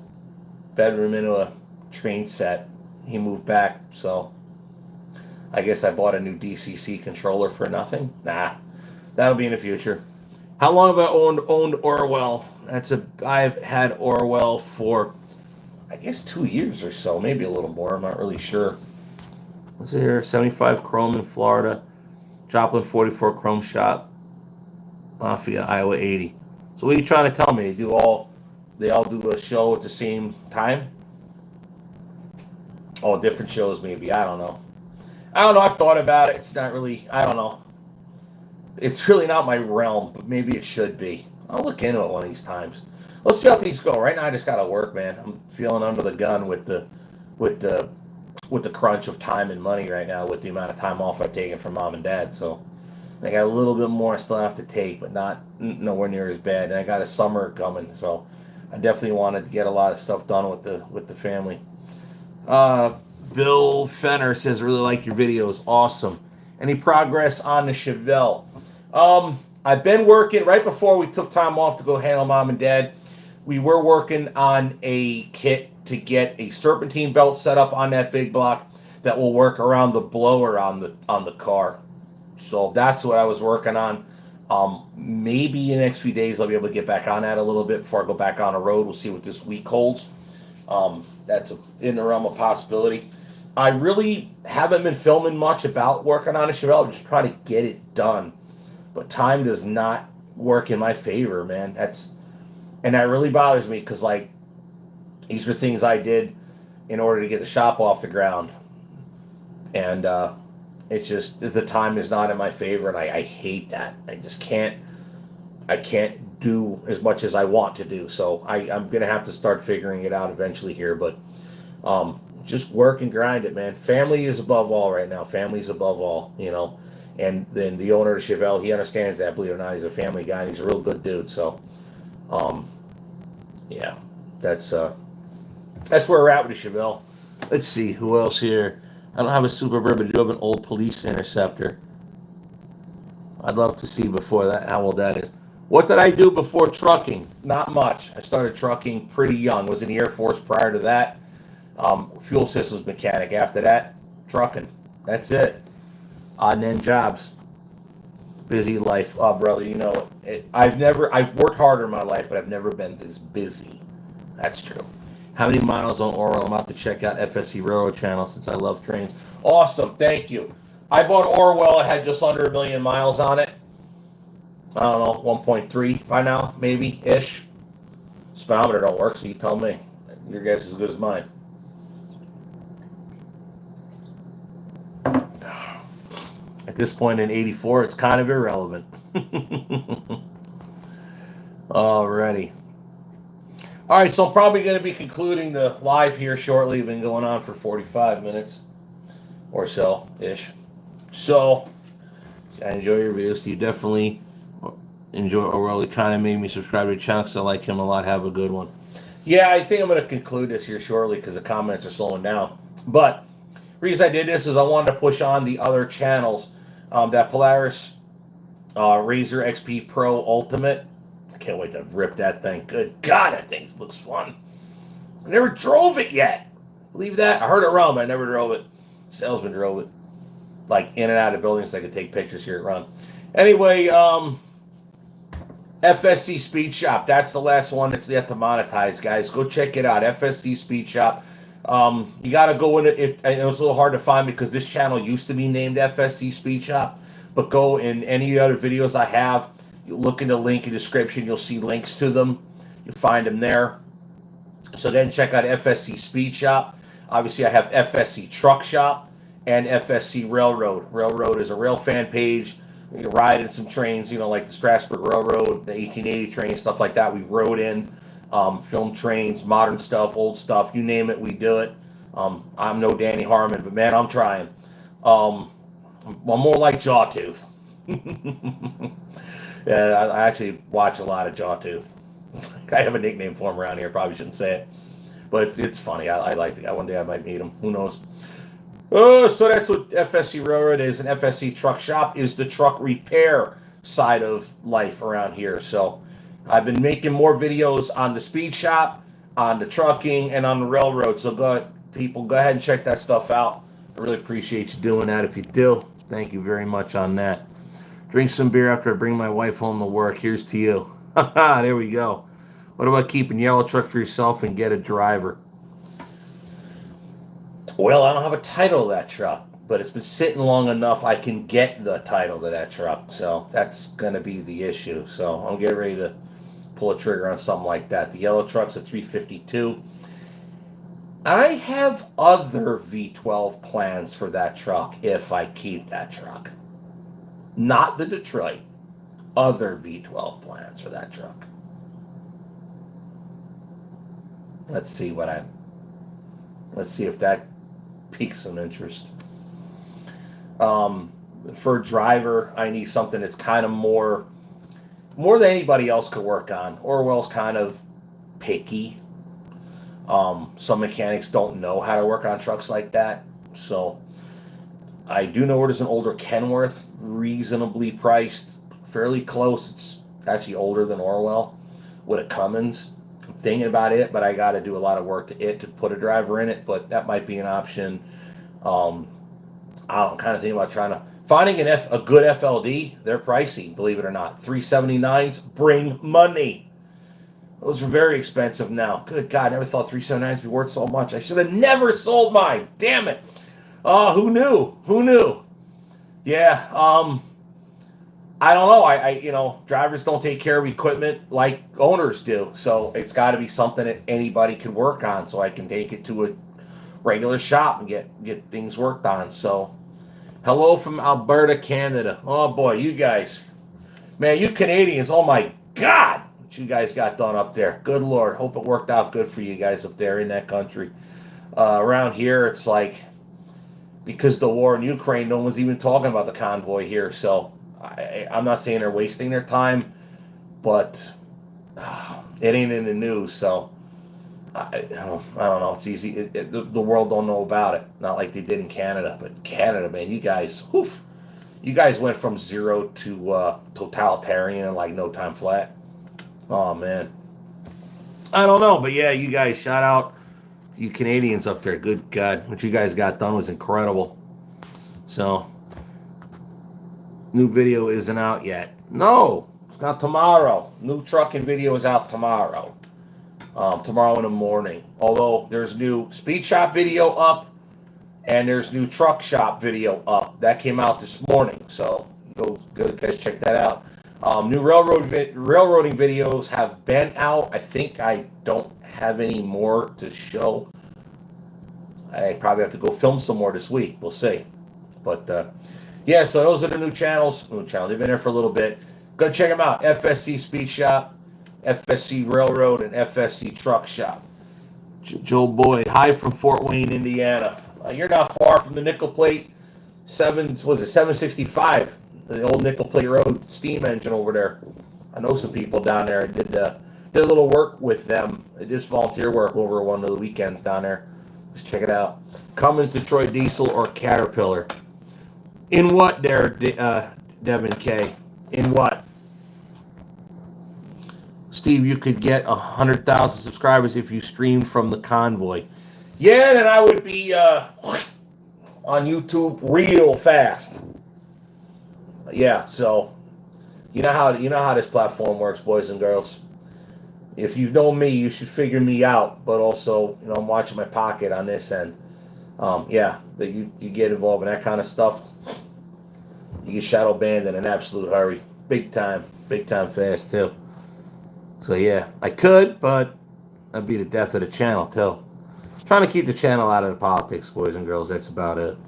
bedroom into a train set. He moved back, so I guess I bought a new DCC controller for nothing. Nah, that'll be in the future. How long have I owned Orwell? I've had Orwell for, I guess, 2 years or so, maybe a little more. I'm not really sure. What's it here? 75 Chrome in Florida, Joplin 44 Chrome Shop, Mafia, Iowa 80. So what are you trying to tell me? They all do a show at the same time? Oh, different shows maybe. I don't know. I've thought about it. It's not really, I don't know. It's really not my realm, but maybe it should be. I'll look into it one of these times. Let's see how things go. Right now I just gotta work, man. I'm feeling under the gun with the crunch of time and money right now, with the amount of time off I've taken from mom and dad. So I got a little bit more I still have to take, but not nowhere near as bad. And I got a summer coming, so I definitely wanted to get a lot of stuff done with the family. Bill Fenner says, really like your videos. Awesome. Any progress on the Chevelle? I've been working right before we took time off to go handle mom and dad. We were working on a kit to get a serpentine belt set up on that big block that will work around the blower on the car. So that's what I was working on. Maybe in the next few days I'll be able to get back on that a little bit before I go back on the road. We'll see what this week holds. That's in the realm of possibility. I really haven't been filming much about working on a Chevelle. I'm just trying to get it done. But time does not work in my favor, man. And that really bothers me, because like, these are things I did in order to get the shop off the ground. And it's just, the time is not in my favor, and I hate that. I can't do as much as I want to do. So I'm going to have to start figuring it out eventually here. But just work and grind it, man. Family is above all right now. Family's above all, you know. And then the owner of Chevelle, he understands that, believe it or not. He's a family guy, and he's a real good dude. So, yeah, that's where we're at with the Chevelle. Let's see, who else here? I don't have a Superbird, but I do have an old police interceptor. I'd love to see before that how old that is. What did I do before trucking? Not much. I started trucking pretty young. Was in the Air Force prior to that. Fuel systems mechanic. After that, trucking. That's it. Odd end jobs. Busy life. Oh, brother, you know it. I've worked harder in my life, but I've never been this busy. That's true. How many miles on Orwell? I'm about to check out FSC Railroad Channel since I love trains. Awesome, thank you. I bought Orwell. It had just under 1 million miles on it. I don't know, 1.3 by now, maybe, ish. Speedometer don't work, so you tell me. Your guess is as good as mine. At this point in 84, it's kind of irrelevant. Alrighty. All right, so I'm probably going to be concluding the live here shortly. We've been going on for 45 minutes or so-ish. So, I enjoy your videos. You definitely enjoy Orwell. He kind of made me subscribe to the channel because I like him a lot. Have a good one. Yeah, I think I'm going to conclude this here shortly because the comments are slowing down. But the reason I did this is I wanted to push on the other channels. That Polaris Razor XP Pro Ultimate. I can't wait to rip that thing. Good God, that thing looks fun. I never drove it yet. Believe that? I heard it around, but I never drove it. Salesman drove it. Like in and out of buildings so I could take pictures here at Run. Anyway, FSC Speed Shop. That's the last one that's yet to monetize, guys. Go check it out. FSC Speed Shop. You got to go in it. I know it's a little hard to find because this channel used to be named FSC Speed Shop. But go in any other videos I have. You look in the link in the description. You'll see links to them. You'll find them there. So then check out FSC Speed Shop. Obviously, I have FSC Truck Shop and FSC Railroad. Railroad is a rail fan page. You ride in some trains, like the Strasburg Railroad, the 1880 train, stuff like that. We rode in, film trains, modern stuff, old stuff, you name it, we do it. I'm no Danny Harmon, but man, I'm trying. I'm more like Jawtooth. Yeah, I actually watch a lot of Jawtooth. I have a nickname for him around here. Probably shouldn't say it, but it's funny. I like the guy. One day I might meet him. Who knows? Oh, so that's what FSC Railroad is, and FSC Truck Shop is the truck repair side of life around here. So I've been making more videos on the speed shop, on the trucking, and on the railroad. So go ahead and check that stuff out. I really appreciate you doing that. If you do, thank you very much on that. Drink some beer after I bring my wife home to work. Here's to you. There we go. What about keeping yellow truck for yourself and get a driver? Well, I don't have a title to that truck, but it's been sitting long enough I can get the title to that truck. So that's going to be the issue. So I'm getting ready to pull a trigger on something like that. The yellow truck's a 352. I have other V12 plans for that truck if I keep that truck. Not the Detroit. Other V12 plans for that truck. Let's see if that piques some interest. For a driver, I need something that's kind of more than anybody else could work on. Orwell's kind of picky. Some mechanics don't know how to work on trucks like that. So I do know there's an older Kenworth, reasonably priced, fairly close. It's actually older than Orwell with a Cummins. I'm thinking about it, but I got to do a lot of work to put a driver in it. But that might be an option. I'm kind of thinking about finding a good FLD. They're pricey, believe it or not. 379s bring money. Those are very expensive now. Good God, I never thought 379s would be worth so much. I should have never sold mine. Damn it. Oh, who knew? Who knew? Yeah. I don't know. Drivers don't take care of equipment like owners do. So it's got to be something that anybody can work on, so I can take it to a regular shop and get things worked on. So, hello from Alberta, Canada. Oh boy, you guys, man, you Canadians. Oh my God, what you guys got done up there. Good Lord, hope it worked out good for you guys up there in that country. Around here, it's like, because of the war in Ukraine, no one's even talking about the convoy here. So I'm not saying they're wasting their time, but it ain't in the news. So I don't know. It's easy. The world don't know about it. Not like they did in Canada. But Canada, man, you guys went from zero to totalitarian in like no time flat. Oh, man. I don't know. But yeah, you guys, shout out to you Canadians up there. Good God. What you guys got done was incredible. So, new video isn't out yet. No, it's not tomorrow. New trucking video is out tomorrow. Tomorrow in the morning. Although there's new speed shop video up and there's new truck shop video up. That came out this morning. So go guys check that out. New railroading videos have been out. I think I don't have any more to show. I probably have to go film some more this week. We'll see. But yeah, so those are the new channels. They've been there for a little bit. Go check them out. FSC Speed Shop, FSC Railroad, and FSC Truck Shop. Joe Boyd, hi from Fort Wayne, Indiana. You're not far from the nickel plate 765, the old nickel plate road steam engine over there. I know some people down there. I did a little work with them. I did volunteer work over one of the weekends down there. Let's check it out. Cummins, Detroit Diesel, or Caterpillar? In what there, Devin K? In what? Steve, you could get 100,000 subscribers if you streamed from the convoy. Yeah, then I would be on YouTube real fast. Yeah, so you know how this platform works, boys and girls. If you know me, you should figure me out. But also, I'm watching my pocket on this end. Yeah, but you get involved in that kind of stuff, you get shadow banned in an absolute hurry. Big time fast too. So yeah, I could, but that'd be the death of the channel too. Trying to keep the channel out of the politics, boys and girls. That's about it.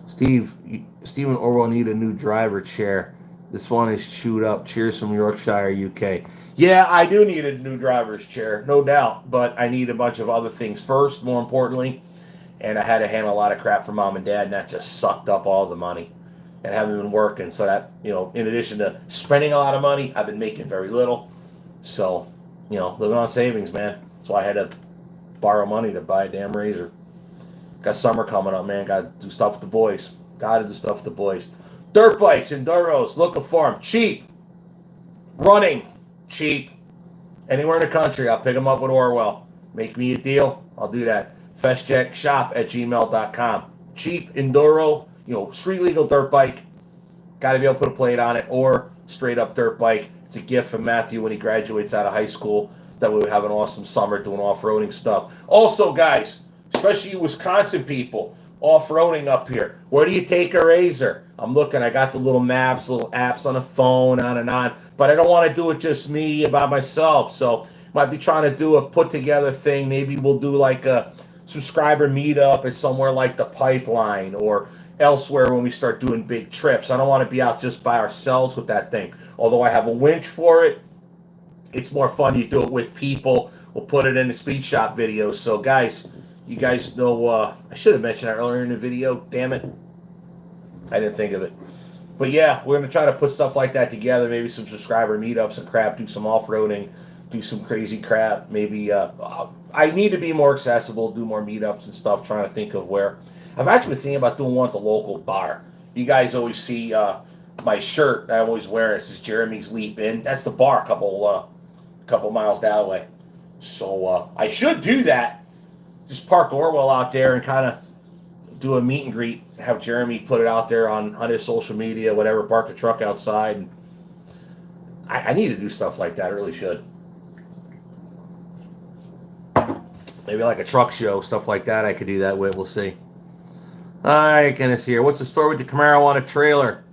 Stephen Orwell need a new driver chair. This one is chewed up. Cheers from Yorkshire, UK. Yeah, I do need a new driver's chair, no doubt. But I need a bunch of other things first, more importantly. And I had to handle a lot of crap for mom and dad, and that just sucked up all the money. And I haven't been working, so that, in addition to spending a lot of money, I've been making very little. So, living on savings, man. That's why I had to borrow money to buy a damn razor. Got summer coming up, man. Got to do stuff with the boys. Got to do stuff with the boys. Dirt bikes, enduros, looking for them. Cheap. Running. Cheap. Anywhere in the country, I'll pick them up with Orwell. Make me a deal, I'll do that. FSCshop@gmail.com. Cheap, enduro, street legal dirt bike. Got to be able to put a plate on it, or straight up dirt bike. It's a gift from Matthew when he graduates out of high school. That we would have an awesome summer doing off-roading stuff. Also, guys, especially you Wisconsin people, off-roading up here. Where do you take a razor? I'm looking. I got the little maps, little apps on the phone, on and on. But I don't want to do it just me by myself. So might be trying to do a put-together thing. Maybe we'll do like a subscriber meetup at somewhere like the Pipeline or elsewhere when we start doing big trips. I don't want to be out just by ourselves with that thing. Although I have a winch for it, it's more fun to do it with people. We'll put it in the speed shop videos. So, guys, you guys know, I should have mentioned that earlier in the video. Damn it. I didn't think of it. But, yeah, we're going to try to put stuff like that together. Maybe some subscriber meetups and crap. Do some off-roading. Do some crazy crap. Maybe I need to be more accessible. Do more meetups and stuff. Trying to think of where. I've actually been thinking about doing one at the local bar. You guys always see my shirt I'm always wearing. It says Jeremy's Leap In. That's the bar a couple miles that way. So I should do that. Just park Orwell out there and kind of do a meet and greet. Have Jeremy put it out there on his social media, whatever. Park the truck outside. And I need to do stuff like that. I really should. Maybe like a truck show, stuff like that. I could do that with. We'll see. All right, Kenneth here. What's the story with the Camaro on a trailer?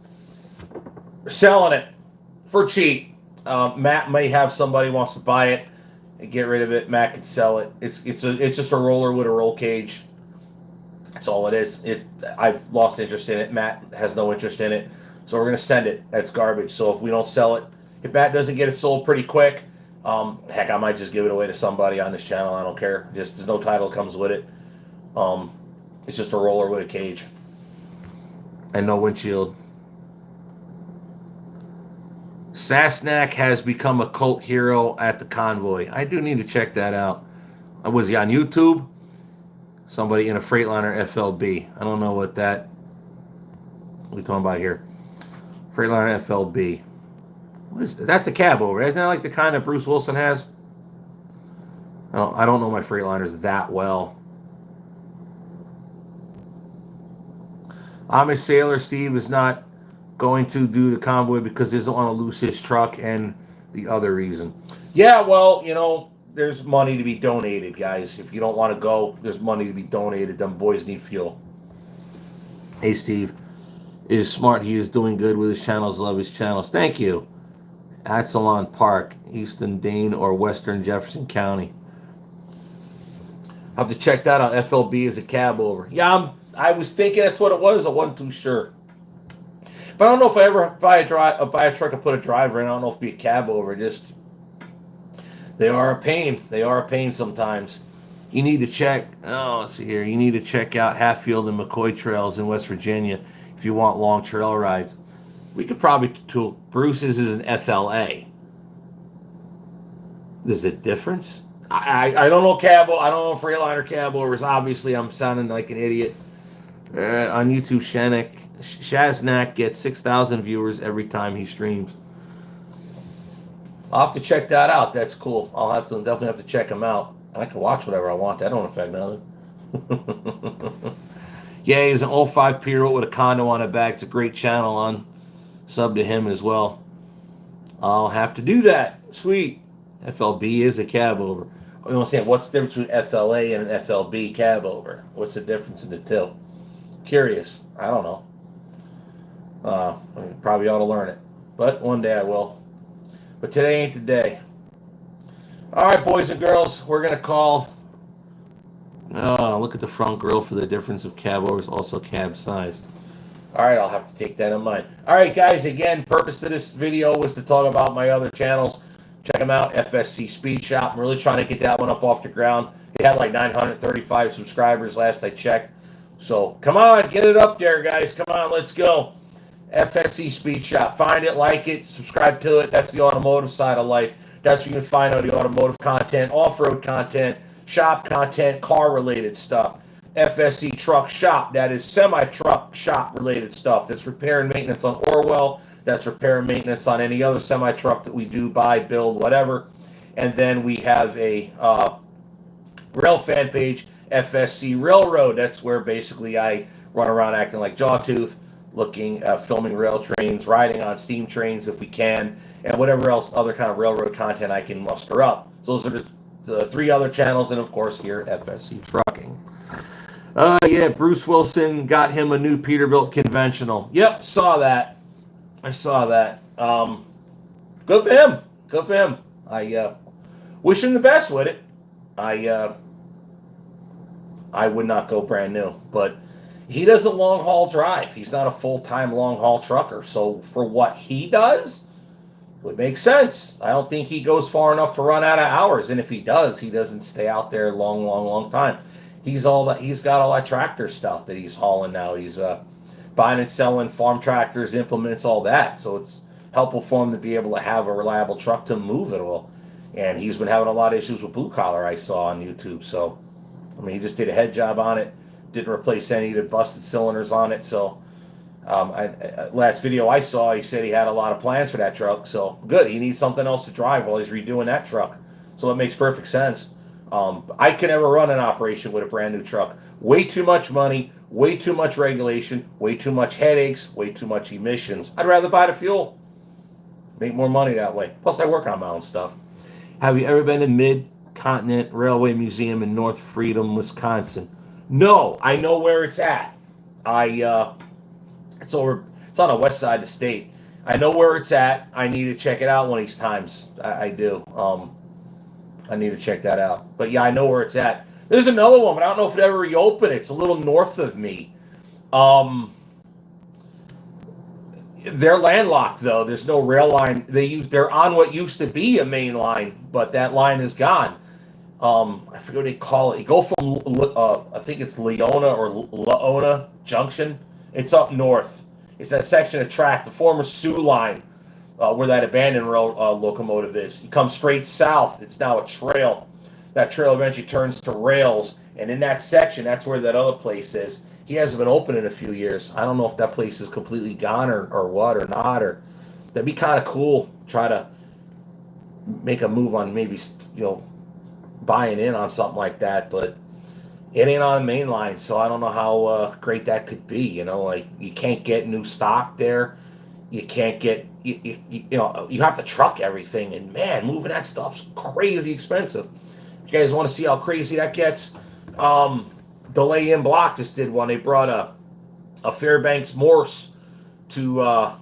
Selling it for cheap. Matt may have somebody who wants to buy it and get rid of it. Matt can sell it. It's just a roller with a roll cage. That's all it is. I've lost interest in it. Matt has no interest in it, so we're gonna send it. That's garbage. So if we don't sell it, if Matt doesn't get it sold pretty quick, heck, I might just give it away to somebody on this channel. I don't care. Just there's no title comes with it. It's just a roller with a cage and no windshield. Sasnak has become a cult hero at the convoy. I do need to check that out. Was he on YouTube? Somebody in a Freightliner FLB. I don't know what are we talking about here? Freightliner FLB. What is that? That's a cab over. Isn't that like the kind that Bruce Wilson has? I don't know my Freightliners that well. I'm a sailor. Steve is not going to do the convoy because he doesn't want to lose his truck and the other reason. Yeah, well, there's money to be donated, guys. If you don't want to go, there's money to be donated. Them boys need fuel. Hey, Steve is smart. He is doing good with his channels. Love his channels. Thank you. Atsalon Park, Easton Dane, or Western Jefferson County. I have to check that out. FLB is a cab over. Yeah, I was thinking that's what it was. I wasn't too sure. But I don't know if I ever buy a truck and put a driver in. I don't know if it'd be a cab over. They are a pain. They are a pain sometimes. You need to check. Let's see here. You need to check out Hatfield and McCoy trails in West Virginia if you want long trail rides. We could probably do. Bruce's is an FLA. There's a difference. I don't know I don't know Freightliner cab overs. Obviously, I'm sounding like an idiot. On YouTube, Shaznak gets 6,000 viewers every time he streams. I'll have to check that out. That's cool. I'll definitely have to check him out. I can watch whatever I want. That don't affect nothing. Yeah, he's an 05 Pierrot with a condo on the back. It's a great channel on. Sub to him as well. I'll have to do that. Sweet. FLB is a cab over. I don't understand what's the difference between FLA and an FLB cab over. What's the difference in the two? Curious. I don't know. I probably ought to learn it. But one day I will. But today ain't the day. All right, boys and girls. We're going to call Oh, look at the front grille for the difference of cab overs, also cab size. All right, I'll have to take that in mind. All right, guys, again, purpose of this video was to talk about my other channels. Check them out, FSC Speed Shop. I'm really trying to get that one up off the ground. It had like 935 subscribers last I checked. So come on, get it up there, guys. Come on, let's go. FSC Speed Shop. Find it, like it, subscribe to it. That's the automotive side of life. That's where you can find all the automotive content, off-road content, shop content, car-related stuff. FSC Truck Shop. That is semi-truck shop-related stuff. That's repair and maintenance on Orwell. That's repair and maintenance on any other semi-truck that we do, buy, build, whatever. And then we have a rail fan page, FSC Railroad. That's where basically I run around acting like Jawtooth, looking, filming rail trains, riding on steam trains if we can, and whatever else other kind of railroad content I can muster up. So those are the three other channels, and of course here FSC Trucking. Yeah, Bruce Wilson got him a new Peterbilt conventional. Yep, saw that. I saw that. Good for him. Good for him. I wish him the best with it. I would not go brand new, but he does a long haul drive. He's not a full-time long haul trucker. So for what he does, it would make sense. I don't think he goes far enough to run out of hours. And if he does, he doesn't stay out there a long time. He's got all that tractor stuff that he's hauling now. He's buying and selling farm tractors, implements, all that. So it's helpful for him to be able to have a reliable truck to move it all. And he's been having a lot of issues with blue collar, I saw on YouTube. So, I mean, he just did a head job on it. Didn't replace any of the busted cylinders on it. So, last video I saw, he said he had a lot of plans for that truck. So, good. He needs something else to drive while he's redoing that truck. So, it makes perfect sense. I can never run an operation with a brand new truck. Way too much money, way too much regulation, way too much headaches, way too much emissions. I'd rather buy the fuel. Make more money that way. Plus, I work on my own stuff. Have you ever been to Mid-Continent Railway Museum in North Freedom, Wisconsin? No, I know where it's at. It's on the west side of the state. I know where it's at. I need to check it out one of these times. I do. I need to check that out. But yeah, I know where it's at. There's another one, but I don't know if it ever reopened. It's a little north of me. They're landlocked though. There's no rail line. They're on what used to be a main line, but that line is gone. I forget what they call it. You go from I think it's Leona or Laona Junction. It's up north. It's that section of track, the former Sioux line, where that abandoned rail locomotive is. You come straight south. It's now a trail. That trail eventually turns to rails, and in that section, that's where that other place is. He hasn't been open in a few years. I don't know if that place is completely gone or what or not. Or that'd be kind of cool. Try to make a move on maybe buying in on something like that, but it ain't on the main line, so I don't know how great that could be. Like you can't get new stock there. You can't get you have to truck everything, and man, moving that stuff's crazy expensive. You guys want to see how crazy that gets? Delay in Block just did one. They brought a Fairbanks Morse to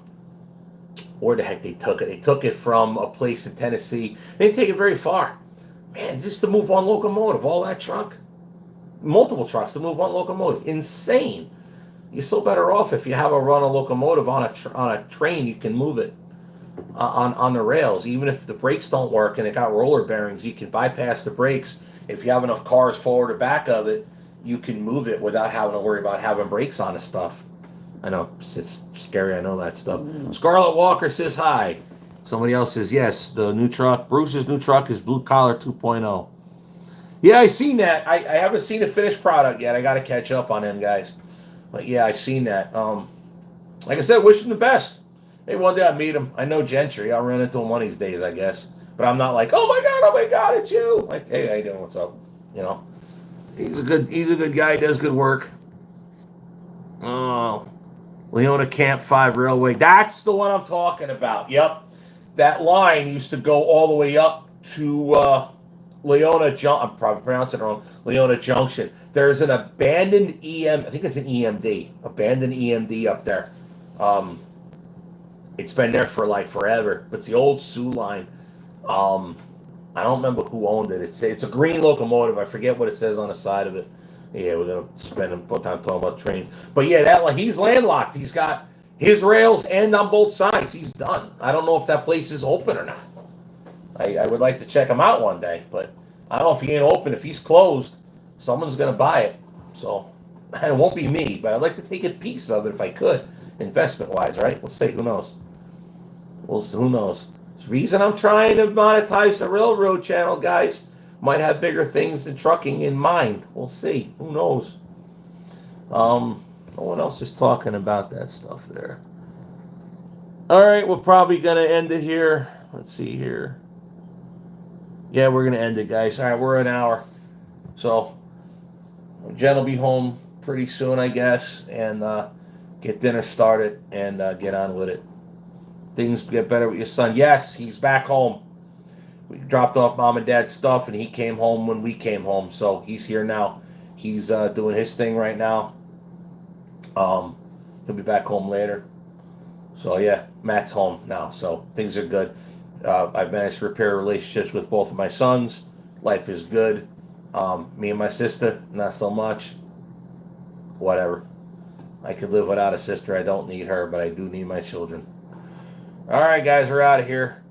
where the heck they took it. They took it from a place in Tennessee. They didn't take it very far. Man, just to move one locomotive, all that truck, multiple trucks to move one locomotive, insane. You're so better off if you have a locomotive on a train. You can move it on the rails, even if the brakes don't work and it got roller bearings. You can bypass the brakes. If you have enough cars forward or back of it, you can move it without having to worry about having brakes on the stuff. I know it's scary. I know that stuff. Scarlett Walker says hi. Somebody else says yes. The new truck, Bruce's new truck, is Blue Collar 2.0. Yeah, I've seen that. I haven't seen the finished product yet. I got to catch up on them guys. But yeah, I've seen that. Like I said, wish him the best. Maybe one day I'll meet him. I know Gentry. I'll run into him one of these days, I guess. But I'm not like, oh my God, it's you. Like, hey, how you doing? What's up? He's a good guy. He does good work. Oh, Leona Camp 5 Railway. That's the one I'm talking about. Yep. That line used to go all the way up to Leona Junction. I'm probably pronouncing it wrong. Leona Junction. There's an abandoned I think it's an EMD. Abandoned EMD up there. It's been there for like forever. But it's the old Sioux line. I don't remember who owned it. It's a green locomotive. I forget what it says on the side of it. Yeah, we're gonna spend a bunch of time talking about trains. But yeah, that he's landlocked. He's got his rails and on both sides. He's done. I don't know if that place is open or not. I would like to check him out one day, but I don't know if he ain't open. If he's closed, someone's gonna buy it. So it won't be me, but I'd like to take a piece of it if I could, investment wise, right? We'll see. Who knows? We'll see. Who knows? It's the reason I'm trying to monetize the railroad channel, guys. Might have bigger things than trucking in mind. We'll see. Who knows? No one else is talking about that stuff there. All right, we're probably gonna end it here. Let's see here. Yeah, we're gonna end it, guys. All right, we're an hour, so Jen will be home pretty soon, I guess, and get dinner started and get on with it. Things get better with your son. Yes, he's back home. We dropped off mom and dad's stuff, and he came home when we came home. So he's here now. He's doing his thing right now. He'll be back home later. So yeah, Matt's home now. So things are good. I've managed to repair relationships with both of my sons. Life is good. Me and my sister, not so much. Whatever. I could live without a sister. I don't need her, but I do need my children. All right, guys, we're out of here.